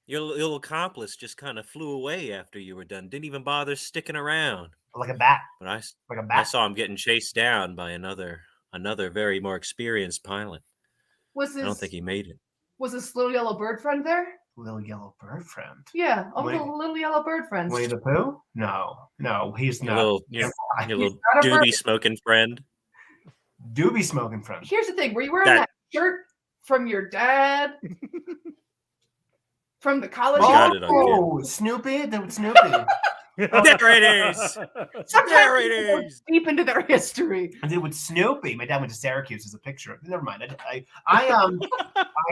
B: Your little accomplice just kind of flew away after you were done. Didn't even bother sticking around.
D: Like a bat.
B: But
D: Like a bat.
B: I saw him getting chased down by another very more experienced pilot. I don't think he made it.
C: Was this little yellow bird friend there?
D: Little yellow bird friend.
C: Yeah, little yellow bird friends.
D: Winnie the Pooh? No, he's not.
B: Your little doobie smoking friend.
D: Doobie smoking friend.
C: Here's the thing: were you wearing that shirt from your dad, from the college.
B: Got it on
D: Oh, Snoopy, the Snoopy.
B: There it is.
C: Sometimes
B: There it
C: people go
B: is.
C: deep into their history.
D: I did with Snoopy. My dad went to Syracuse as a picture of. Never mind.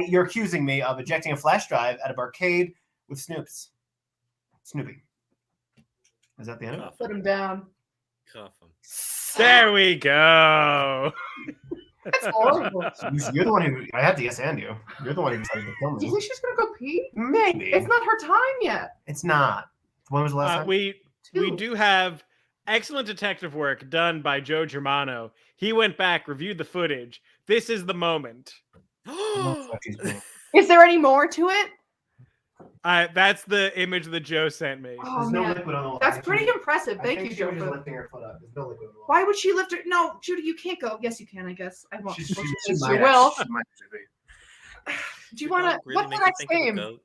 D: You're accusing me of ejecting a flash drive at a barcade with Snoopy. Is that the end of it?
C: Put him down.
B: Cuff 'em.
A: There we go.
C: That's horrible.
D: You're the one who. I had to yes and you. You're the one who decided to kill
C: Do you
D: me.
C: think she's gonna go pee?
D: Maybe.
C: It's not her time yet.
D: It's not. When was the last time?
A: We
C: Two.
A: do have excellent detective work done by Joe Germano. He went back, reviewed the footage. This is the moment.
C: Is there any more to it?
A: That's the image that Joe sent me.
C: Oh
D: There's no
C: man,
D: liquid on the wall.
C: that's pretty impressive.
D: I
C: Thank
D: think
C: you,
D: she was
C: Joe.
D: just lifting her foot up. There's no liquid on the wall.
C: Why would she lift her? No, Judy, you can't go. Yes, you can. I guess I won't.
D: She
C: She
D: might
C: will.
D: actually- she might actually be.
C: Do you want to?
B: Really
C: What's the
B: make you
C: next
B: think of a
C: game?
B: goat?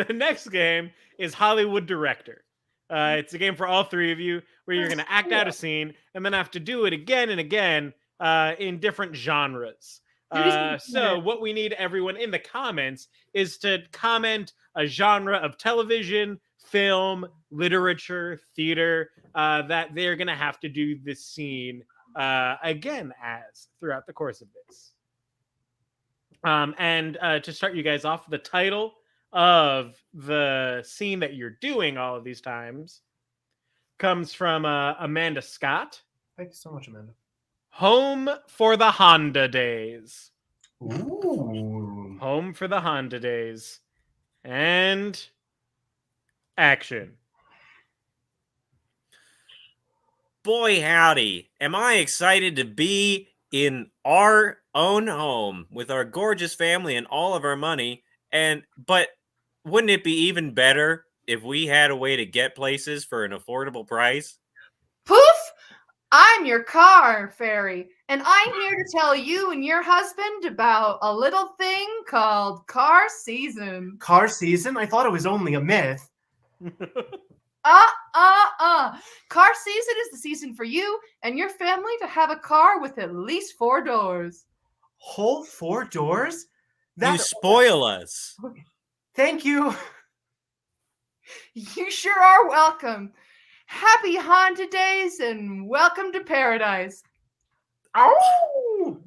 A: The next game is Hollywood Director. It's a game for all three of you where you're going to act out a scene and then have to do it again and again in different genres. So what we need everyone in the comments is to comment a genre of television, film, literature, theater that they're going to have to do this scene again as throughout the course of this. And to start you guys off, the title of the scene that you're doing all of these times comes from Amanda Scott.
D: Thank you so much, Amanda.
A: Home for the Honda Days.
D: Ooh.
A: Home for the Honda Days. And action.
B: Boy, howdy. Am I excited to be in our own home with our gorgeous family and all of our money. But wouldn't it be even better if we had a way to get places for an affordable price?
C: Poof! I'm your car fairy, and I'm here to tell you and your husband about a little thing called car season.
D: Car season? I thought it was only a myth.
C: Car season is the season for you and your family to have a car with at least 4 doors.
D: Whole 4 doors?
B: You spoil us.
D: Thank you.
C: You sure are welcome. Happy Honda Days and welcome to paradise.
D: Oh!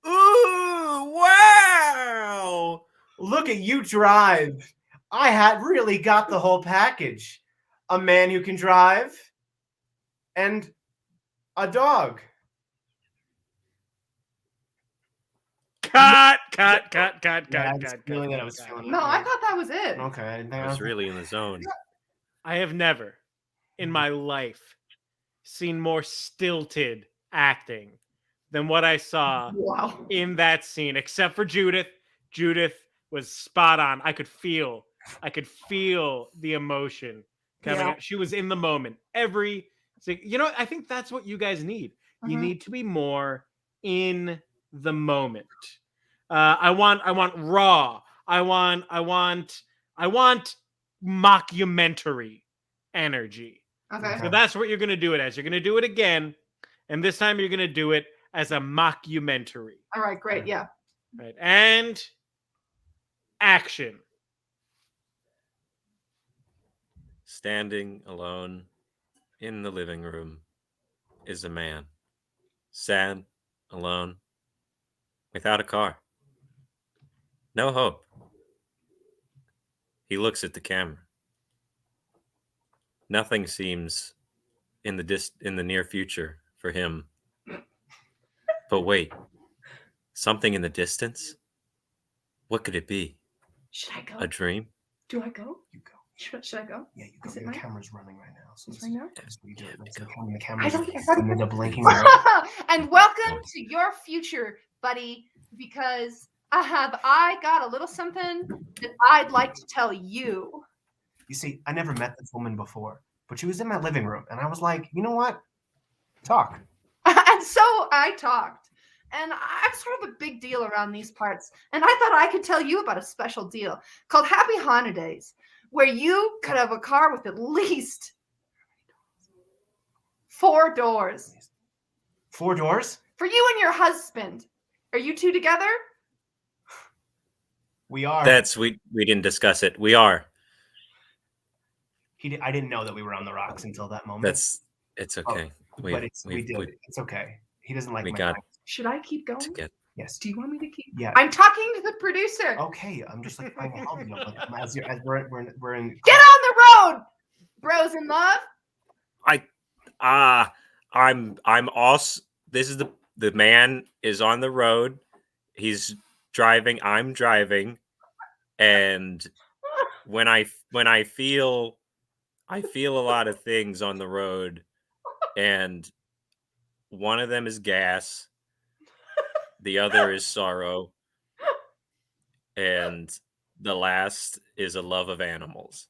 B: Ooh, wow!
D: Look at you drive. I had really got the whole package. A man who can drive and a dog.
A: Cut.
D: Yeah, I was feeling it. I was feeling it.
C: No, I thought that was it.
D: Okay. I didn't think
B: I
D: I
B: was really in the zone.
A: I have never in my life seen more stilted acting than what I saw
C: Wow.
A: in that scene, except for Judith. Judith was spot on. I could feel the emotion coming out. She was in the moment. I think that's what you guys need. You need to be more in the moment. I want raw. I want mockumentary energy.
C: Okay.
A: So that's what you're going to do it as. You're going to do it again, and this time you're going to do it as a mockumentary.
C: All right, great. Yeah.
A: Right. And action.
B: Standing alone in the living room is a man. Sad, alone, without a car. No hope. He looks at the camera. Nothing seems in the near future for him. But wait, something in the distance? What could it be?
C: Should I go?
B: A dream?
C: Do I go?
D: You go.
C: Should I go?
D: Yeah, you go.
C: Is it
D: Your
C: right?
D: camera's running right now. So
C: Is it right now?
D: that's what you do. It's
B: Go.
D: the camera's
C: I thought-
D: in the blinking.
C: And welcome to your future, buddy, because I got a little something that I'd like to tell you.
D: You see, I never met this woman before, but she was in my living room, and I was like, you know what? Talk.
C: And so I talked. And I'm sort of a big deal around these parts. And I thought I could tell you about a special deal called Happy Honda Days, where you could have a car with at least 4 doors.
D: 4 doors?
C: For you and your husband. Are you two together?
D: We are.
B: We didn't discuss it. We are.
D: I didn't know that we were on the rocks until that moment.
B: It's okay.
D: We did. It's okay. He doesn't like
B: we
D: my
B: got
D: mind.
C: Should I keep going?
D: Yes.
C: Do you want me to keep?
D: Yeah.
C: I'm talking to the producer.
D: Okay. I'm just like trying to help you. As we're in.
C: Get on the road, bros in love.
B: I'm also. This is the man is on the road. He's driving. I'm driving, and when I feel a lot of things on the road, and one of them is gas, the other is sorrow, and the last is a love of animals.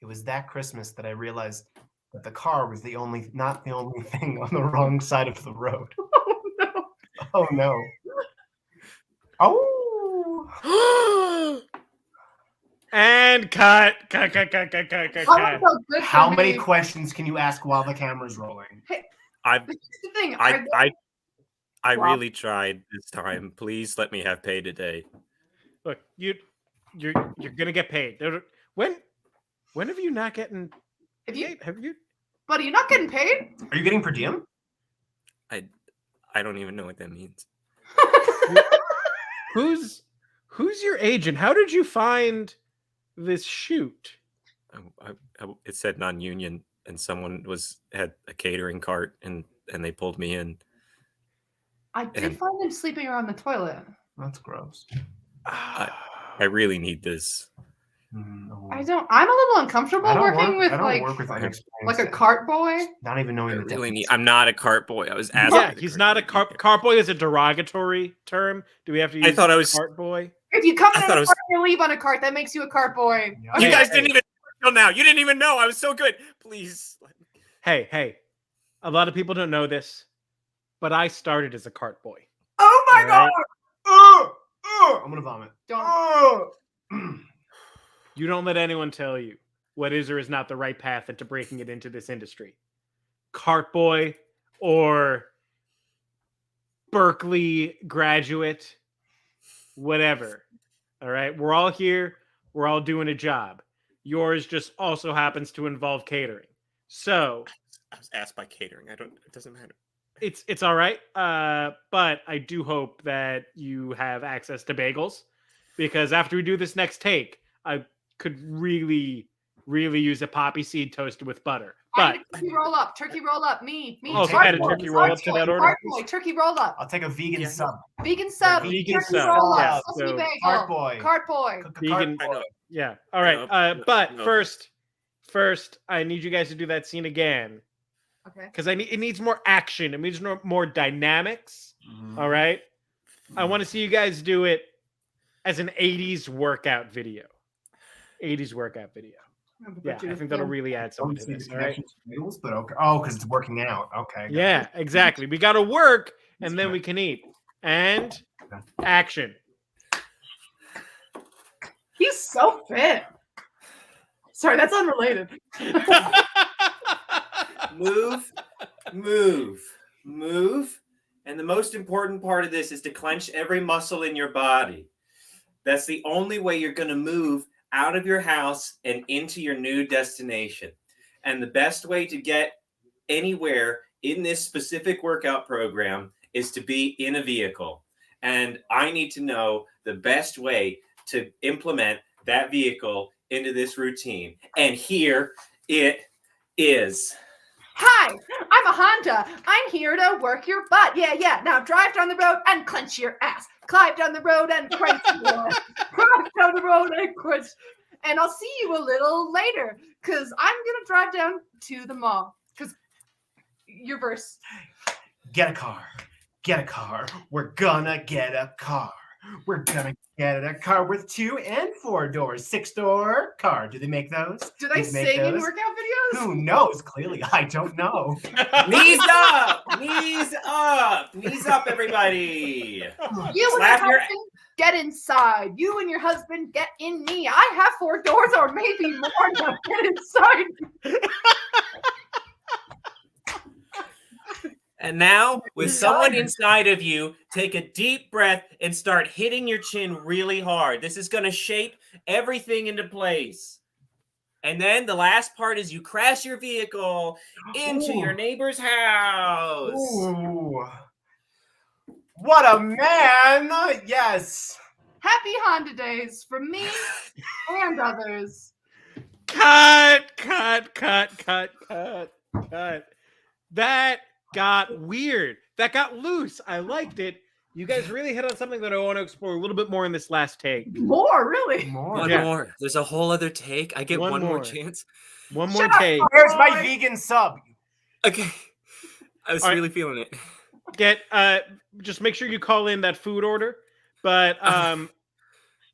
D: It was that Christmas that I realized that the car was not the only thing on the wrong side of the road. Oh no. Oh.
A: And cut.
D: How many questions can you ask while the camera's rolling?
B: I
C: Wow.
B: really tried this time. Please let me have pay today.
A: Look, you're gonna get paid. When have you not getting paid? Have you?
C: Buddy, you're not getting paid?
D: Are you getting per diem?
B: I don't even know what that means.
A: Who's your agent? How did you find this shoot?
B: It said non-union, and someone had a catering cart, and they pulled me in.
C: I did find him sleeping around the toilet.
D: That's gross.
B: I really need this.
D: No.
C: I'm a little uncomfortable working with like a cart boy.
D: Not even knowing
B: I'm not a cart boy. I was asking.
A: Yeah, he's not a cart boy. Is a derogatory term. Do we have to use?
B: I thought I was
A: cart boy.
C: If you come in and you leave on a cart, that makes you a cart boy.
B: You guys didn't even know now. You didn't even know. I was so good. Please.
A: Hey. A lot of people don't know this, but I started as a cart boy.
C: Oh my god!
D: I'm gonna vomit.
C: Don't.
A: You don't let anyone tell you what is or is not the right path into breaking it into this industry. Cart boy or Berkeley graduate, whatever. All right, we're all here. We're all doing a job. Yours just also happens to involve catering. So
B: I was asked by catering. It doesn't matter.
A: It's all right. But I do hope that you have access to bagels, because after we do this next take, I could really use a poppy seed toasted with butter. But
C: turkey roll up. Me.
A: Also add a turkey roll up to that order.
C: Cart boy, turkey roll up.
D: I'll take a vegan sub.
C: Vegan sub.
A: Vegan
C: turkey
A: sub.
C: roll
A: Yeah,
C: up. Sesame
A: so
C: bagel. Cart boy.
A: Vegan. Yeah. All right. But first, I need you guys to do that scene again.
C: Okay.
A: Because it needs more action. It needs more dynamics.
D: Mm-hmm.
A: All right. I want to see you guys do it as an 80s workout video. 80s workout video. Yeah, I think that'll really add something to this. All right.
D: But okay. Oh, because it's working out. Okay.
A: Yeah, exactly. We got to work, and then we can eat. And action.
C: He's so fit. Sorry, that's unrelated.
B: Move. And the most important part of this is to clench every muscle in your body. That's the only way you're going to move out of your house and into your new destination. And the best way to get anywhere in this specific workout program is to be in a vehicle. And I need to know the best way to implement that vehicle into this routine. And here it is.
C: Hi, I'm a Honda. I'm here to work your butt. Yeah. Now drive down the road and clench your ass. Climb down the road and crunch your ass. Climb down the road and crunch. And I'll see you a little later, because I'm going to drive down to the mall. Because your verse.
D: Get a car. We're gonna get a car. We're gonna get a car with 2 and 4 doors. 6-door car. Do they make those?
C: Do they sing in workout videos?
D: Who knows? Clearly, I don't know.
B: Knees up, everybody.
C: You and your husband get inside. You and your husband get in me. I have 4 doors or maybe more. Now get inside.
B: And now, with someone inside of you, take a deep breath and start hitting your chin really hard. This is going to shape everything into place. And then the last part is you crash your vehicle into your neighbor's house.
D: Ooh. What a man! Yes.
C: Happy Honda Days from me and others.
A: Cut. That got weird. That got loose. I liked it. You guys really hit on something that I want to explore a little bit more in this last take.
C: More, really?
B: One
A: Yeah.
B: more. There's a whole other take. I get
A: One
B: one more
A: more.
B: chance.
A: One more
C: Shut up,
A: take.
D: Where's my vegan sub?
B: Okay. I was
A: All right.
B: really feeling it.
A: Get just make sure you call in that food order. But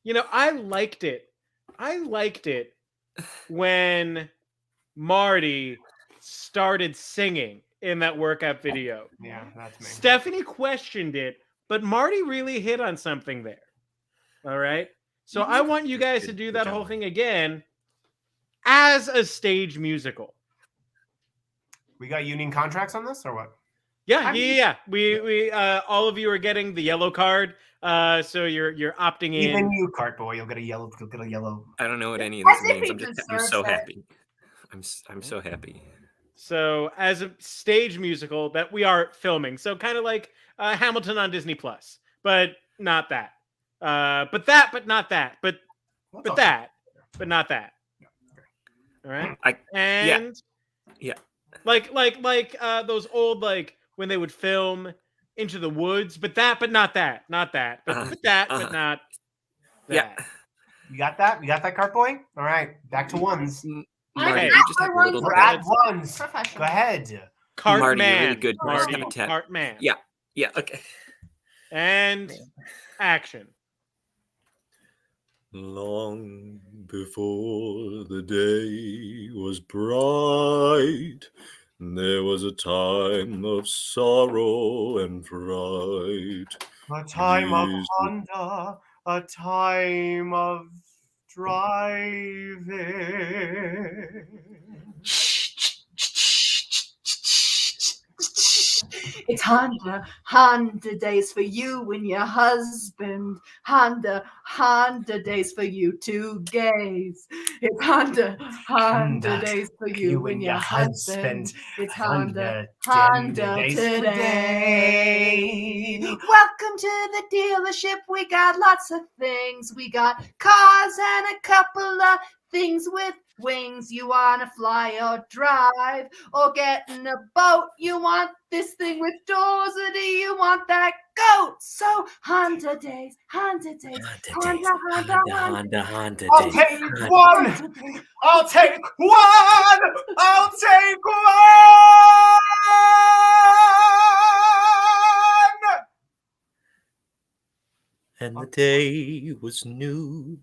A: you know, I liked it. I liked it when Marty started singing in that workout video.
D: Yeah, that's me.
A: Stephanie questioned it, but Marty really hit on something there. All right. So I want you guys to do that whole thing again as a stage musical.
D: We got union contracts on this or what?
A: Yeah. We all of you are getting the yellow card. So you're opting in.
D: Even you, cart boy, you'll get a yellow.
B: I don't know what any of
C: As
B: this
C: if
B: means.
C: he
B: I'm so
C: deserves it.
B: happy. I'm so happy.
A: So as a stage musical that we are filming, so kind of like Hamilton on Disney Plus, but not that. But not that. But that. But not that. All right.
B: Yeah.
A: Like those old, like when they would film Into the Woods, but not that. But that, but not that.
B: Yeah.
D: You got that? You got that, cart boy? All right, back to ones.
B: Marty,
A: Okay.
B: you just have a little
D: We're
B: bit.
D: at ones.
C: Professional.
D: Go ahead.
A: Cart
B: Marty, you're
A: man.
B: really good.
A: Marty,
B: Step a tap.
A: Cart man.
B: Yeah. Yeah. Okay.
A: And action.
E: Long before the day was bright, there was a time of sorrow and fright.
D: A time of
E: These-
D: Honda, a time of driving.
C: It's Honda days for you and your husband. Honda days for you two gays. It's Honda days for you and your husband. It's Honda
D: days
C: today. Welcome to the dealership. We got lots of things. We got cars and a couple of things with wings. You want to fly or drive or get in a boat? You want this thing with doors or do you want that goat? So Honda days.
B: Honda.
D: I'll take one. I'll take one. I'll take one.
B: And the day was new,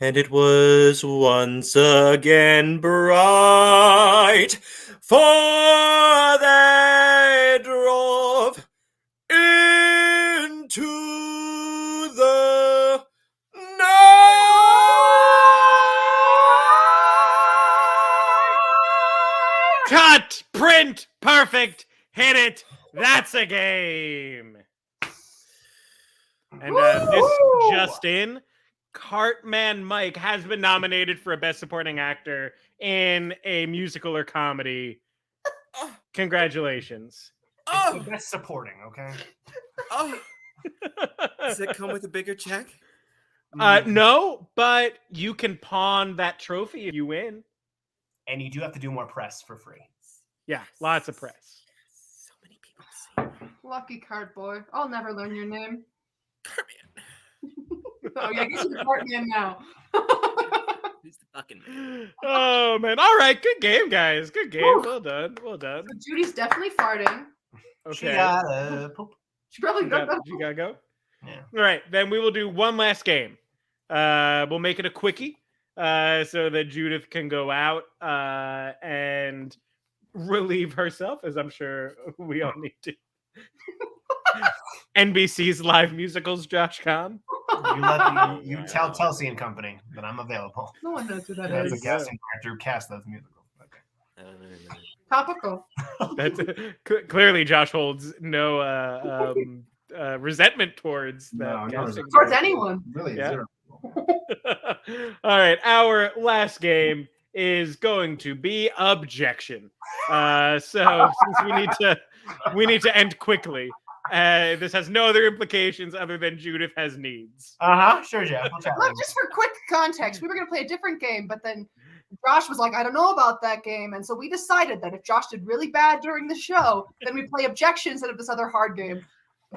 B: and it was once again bright, for they drove into the night.
A: Cut. Print. Perfect. Hit it. That's a game. And this
C: Woo-hoo!
A: just in, Cartman Mike has been nominated for a Best Supporting Actor in a musical or comedy. Congratulations.
D: It's the best supporting, okay?
B: Oh, does it come with a bigger check?
A: No, but you can pawn that trophy if you win.
D: And you do have to do more press for free.
A: Yeah, lots of press.
B: So many people say
C: Lucky card boy. I'll never learn your name.
B: Cartman.
C: Oh yeah, I guess you're Cartman now.
B: Who's the fucking man?
A: Oh man! All right, good game, guys. Good game.
C: Woo.
A: Well done. Well done.
C: So Judy's definitely farting.
D: She
A: Okay.
D: gotta poop.
C: She probably
A: You
C: got
A: you gotta go.
D: Yeah.
A: All right, then we will do one last game. We'll make it a quickie, so that Judith can go out and relieve herself, as I'm sure we all need to. NBC's live musicals, Josh Cahn.
D: You tell Telsey and Company that I'm available.
C: No one knows who that
D: That's
C: is.
D: a casting director who casts those musicals. Okay.
C: Topical.
A: That's clearly Josh holds no resentment towards that.
D: No, no
A: guessing.
D: resentment.
C: Towards anyone.
D: Really,
A: Yeah.
D: zero.
A: All right, our last game is going to be Objection. So since we need to end quickly. This has no other implications other than Judith has needs.
D: Sure, Jeff. We'll chat
C: Look,
D: later.
C: just for quick context, we were going to play a different game, but then Josh was like, I don't know about that game. And so we decided that if Josh did really bad during the show, then we play Objection instead of this other hard game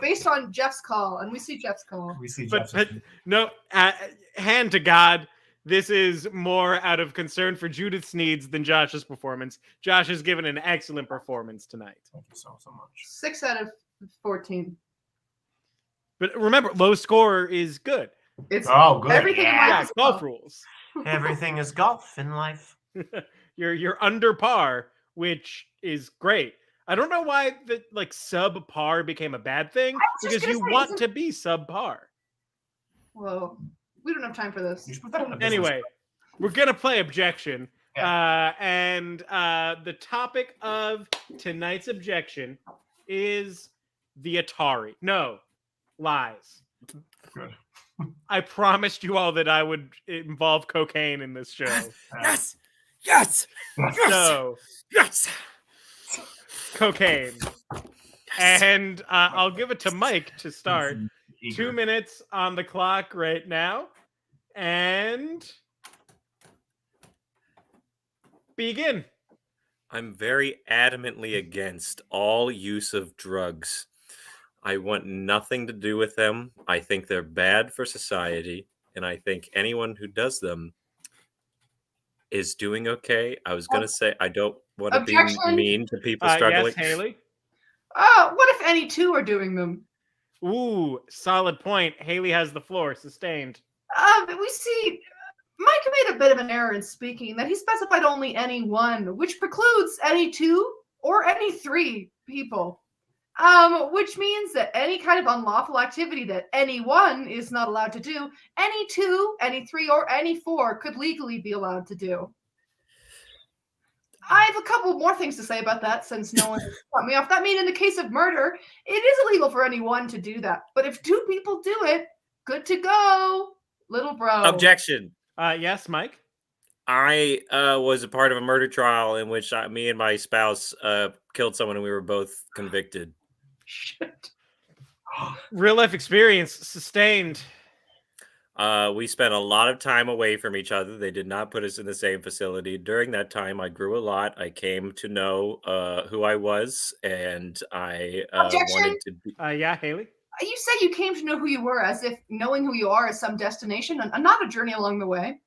C: based on Jeff's call. And we see Jeff's call.
D: We see
A: But
D: Jeff.
A: no, hand to God, this is more out of concern for Judith's needs than Josh's performance. Josh has given an excellent performance tonight.
D: Thank you so much.
C: 6 out of 14.
A: But remember, low score is good.
C: It's
D: Oh, good.
C: everything in life
A: Yeah,
C: is
A: golf
C: golf.
A: rules.
D: Everything is golf in life.
A: You're under par, which is great. I don't know why the subpar became a bad thing
C: was just
A: because
C: gonna
A: you
C: say,
A: want
C: isn't-
A: to be subpar.
C: Whoa. We don't have time for this.
D: You should put that in a business
A: Anyway, we're gonna play Objection,
D: Yeah.
A: and the topic of tonight's Objection is the Atari. No, lies.
D: Good.
A: I promised you all that I would involve cocaine in this show.
B: Yes, yes, yes,
A: So,
B: yes.
A: cocaine. And I'll give it to Mike to start.
D: Eager.
A: 2 minutes on the clock right now. And begin.
B: I'm very adamantly against all use of drugs. I want nothing to do with them. I think they're bad for society, and I think anyone who does them is doing okay. I was going to say I don't want to be
C: Objection.
B: mean to people struggling.
A: Yes, Haley.
C: What if any two are doing them?
A: Ooh, solid point. Haley has the floor. Sustained.
C: We see Mike made a bit of an error in speaking that he specified only any one, which precludes any two or any three people. Which means that any kind of unlawful activity that anyone is not allowed to do, any two, any three, or any four could legally be allowed to do. I have a couple more things to say about that since no one has cut me off. That means in the case of murder, it is illegal for anyone to do that. But if two people do it, good to go, little bro.
B: Objection.
A: Yes, Mike.
B: I was a part of a murder trial in which me and my spouse killed someone, and we were both convicted.
C: Shit.
A: Real life experience. Sustained.
B: We spent a lot of time away from each other. They did not put us in the same facility. During that time, I grew a lot. I came to know who I was, and I
C: Objection.
B: wanted to be.
A: Yeah, Haley.
C: You say you came to know who you were as if knowing who you are is some destination and not a journey along the way.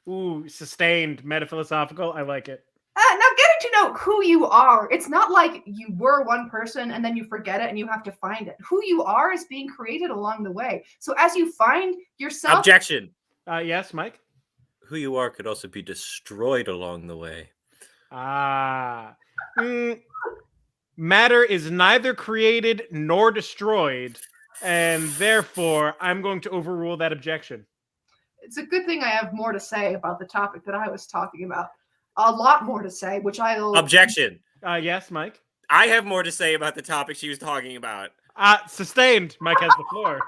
A: Ooh, sustained. Metaphilosophical. I like it.
C: Now, getting to know who you are, it's not like you were one person and then you forget it and you have to find it. Who you are is being created along the way. So as you find yourself...
B: Objection.
A: Yes, Mike.
B: Who you are could also be destroyed along the way.
A: Matter is neither created nor destroyed, and therefore I'm going to overrule that objection.
C: It's a good thing I have more to say about the topic that I was talking about. A lot more to say, which I'll...
B: Objection.
A: Yes, Mike.
B: I have more to say about the topic she was talking about.
A: Sustained. Mike has the floor.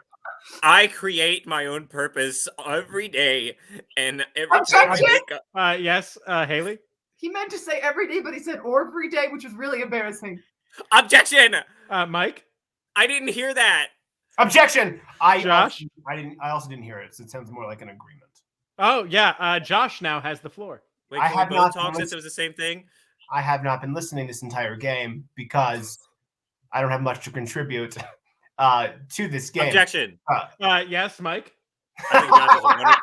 B: I create my own purpose every day, and every time I
C: Objection!
B: wake up.
A: Yes, Haley.
C: He meant to say every day, but he said every day, which was really embarrassing.
B: Objection!
A: Mike.
B: I didn't hear that.
D: Objection!
A: Josh?
D: I also didn't hear it, so it sounds more like an agreement.
A: Oh, yeah. Josh now has the floor.
B: Wait,
D: I
B: can
D: have
B: we both
D: not
B: talk
D: been
B: since it was the same thing?
D: I have not been listening this entire game because I don't have much to contribute to this game.
B: Objection.
A: Yes, Mike.
B: I think Josh is a wonderful,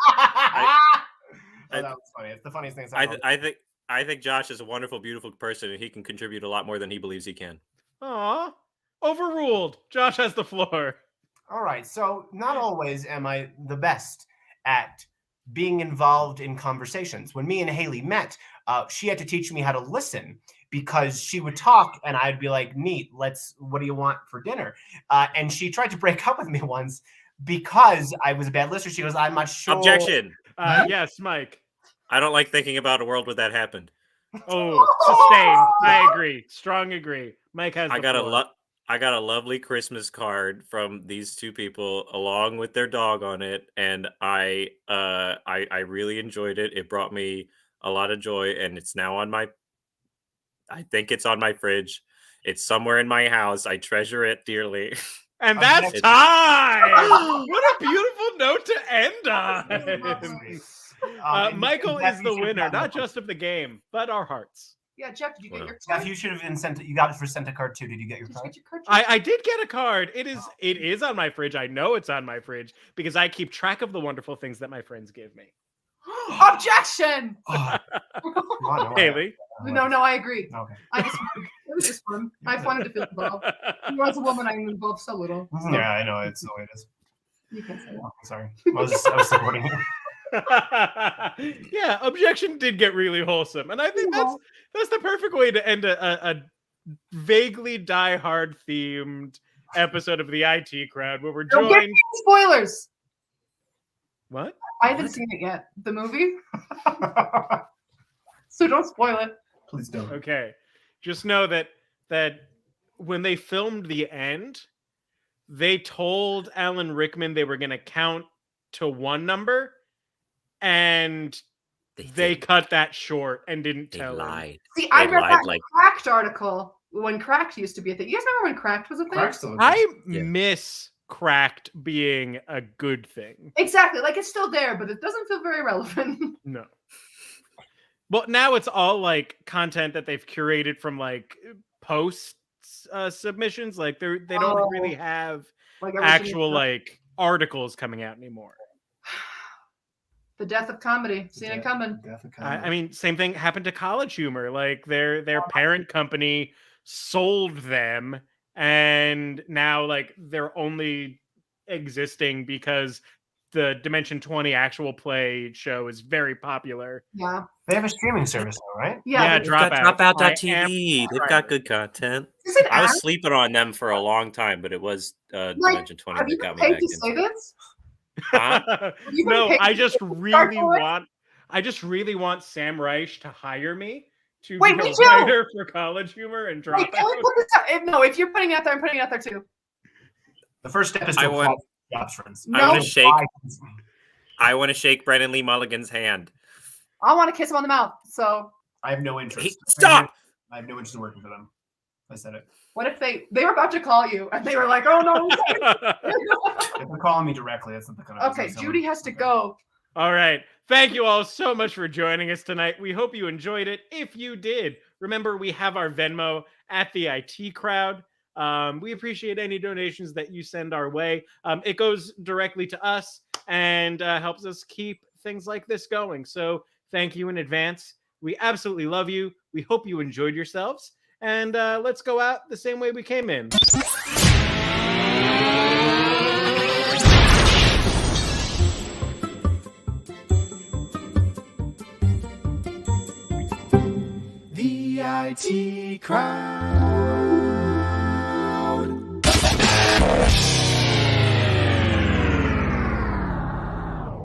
D: Oh, that was funny. It's the funniest thing. That's
B: I think Josh is a wonderful, beautiful person, and he can contribute a lot more than he believes he can.
A: Aw. Overruled. Josh has the floor.
D: All right. So not always am I the best at being involved in conversations. When me and Haley met, she had to teach me how to listen because she would talk and I'd be like, neat, what do you want for dinner? And she tried to break up with me once because I was a bad listener. She goes, I'm not sure.
B: Objection.
A: Yes, Mike.
B: I don't like thinking about a world where that happened.
A: Oh, sustained. I agree. Strong agree. Mike has.
B: I got a lovely Christmas card from these two people along with their dog on it, and I really enjoyed it. It brought me a lot of joy, and it's now on my. I think it's on my fridge. It's somewhere in my house. I treasure it dearly.
A: And that's time. What a beautiful note to end on. Michael is the winner, not just of the game, but our hearts.
C: Yeah, Jeff, did you get your
D: Jeff,
C: card?
D: you should have been sent. You got it for sent a card too. Did you get your
C: Did you
D: card?
C: get your card?
A: I did get a card. It is on my fridge. I know it's on my fridge because I keep track of the wonderful things that my friends give me.
C: Objection!
A: Haley.
C: No, I agree.
D: Okay.
C: I just it was just fun. I wanted to feel involved. As a woman, I'm involved so little. So
D: Yeah, I know. It's the way it is.
C: you can say that.
D: Oh, sorry. I was supporting you.
A: Yeah, Objection did get really wholesome, and I think that's the perfect way to end a vaguely Die Hard themed episode of the IT Crowd, where we're
C: Don't get
A: joined.
C: any spoilers.
A: What?
C: I haven't seen it yet. The movie. So don't spoil it.
D: Please don't.
A: Okay, just know that when they filmed the end, they told Alan Rickman they were going to count to one number, and they cut that short and didn't
B: They
A: tell him.
B: lied.
C: See, I
B: They
C: read
B: lied
C: that
B: like-
C: Cracked article when Cracked used to be a thing. You guys remember when Cracked was a thing?
D: Crack still exists.
A: I
B: Yeah.
A: miss Cracked being a good thing.
C: Exactly. Like it's still there, but it doesn't feel very relevant.
A: No. Well, now it's all like content that they've curated from like post submissions. Like they don't
C: Oh.
A: really have
C: Like original
A: actual
C: stuff.
A: like articles coming out anymore.
C: The death of comedy. Seen it coming.
A: I mean, same thing happened to College Humor. Like their parent company sold them, and now like they're only existing because the Dimension 20 actual play show is very popular.
C: Yeah.
D: They have a streaming service now, right?
C: Yeah.
B: They've got
A: Dropout. I am
B: Dropout.tv. They've got good content.
C: Is it
B: I was
C: ads?
B: sleeping on them for a long time, but it was Dimension 20
C: Have you
B: that
C: been
B: got me
C: paid
B: back
C: to say
B: into it.
C: this?
B: Huh?
C: you been
A: No,
C: paid
A: I
C: to
A: just
C: say
A: really
C: for it?
A: want Sam Reich to hire me to
C: Wait,
A: be
C: me
A: a
C: too!
A: writer for College Humor and
C: Wait,
A: Dropout.
C: can we put this out? No, if you're putting it out there, I'm putting it out there too.
D: The first step is
B: I
D: to
B: want-
D: apply for jobs, friends.
C: No.
B: I want to shake.
D: Apply.
B: I want to shake Brennan Lee Mulligan's hand.
C: I want to kiss him on the mouth. So
D: I have no interest.
B: Stop!
D: I have no interest in working for them. I said it.
C: what if they were about to call you and they were like, oh no.
D: If they're calling me directly, that's not the kind of
C: Okay,
D: business
C: Judy
D: I'm in.
C: has to
D: Okay.
C: go.
A: All right. Thank you all so much for joining us tonight. We hope you enjoyed it. If you did, remember we have our Venmo at the IT Crowd. We appreciate any donations that you send our way. It goes directly to us and helps us keep things like this going. So thank you in advance. We absolutely love you. We hope you enjoyed yourselves. And let's go out the same way we came in.
G: The IT Crowd.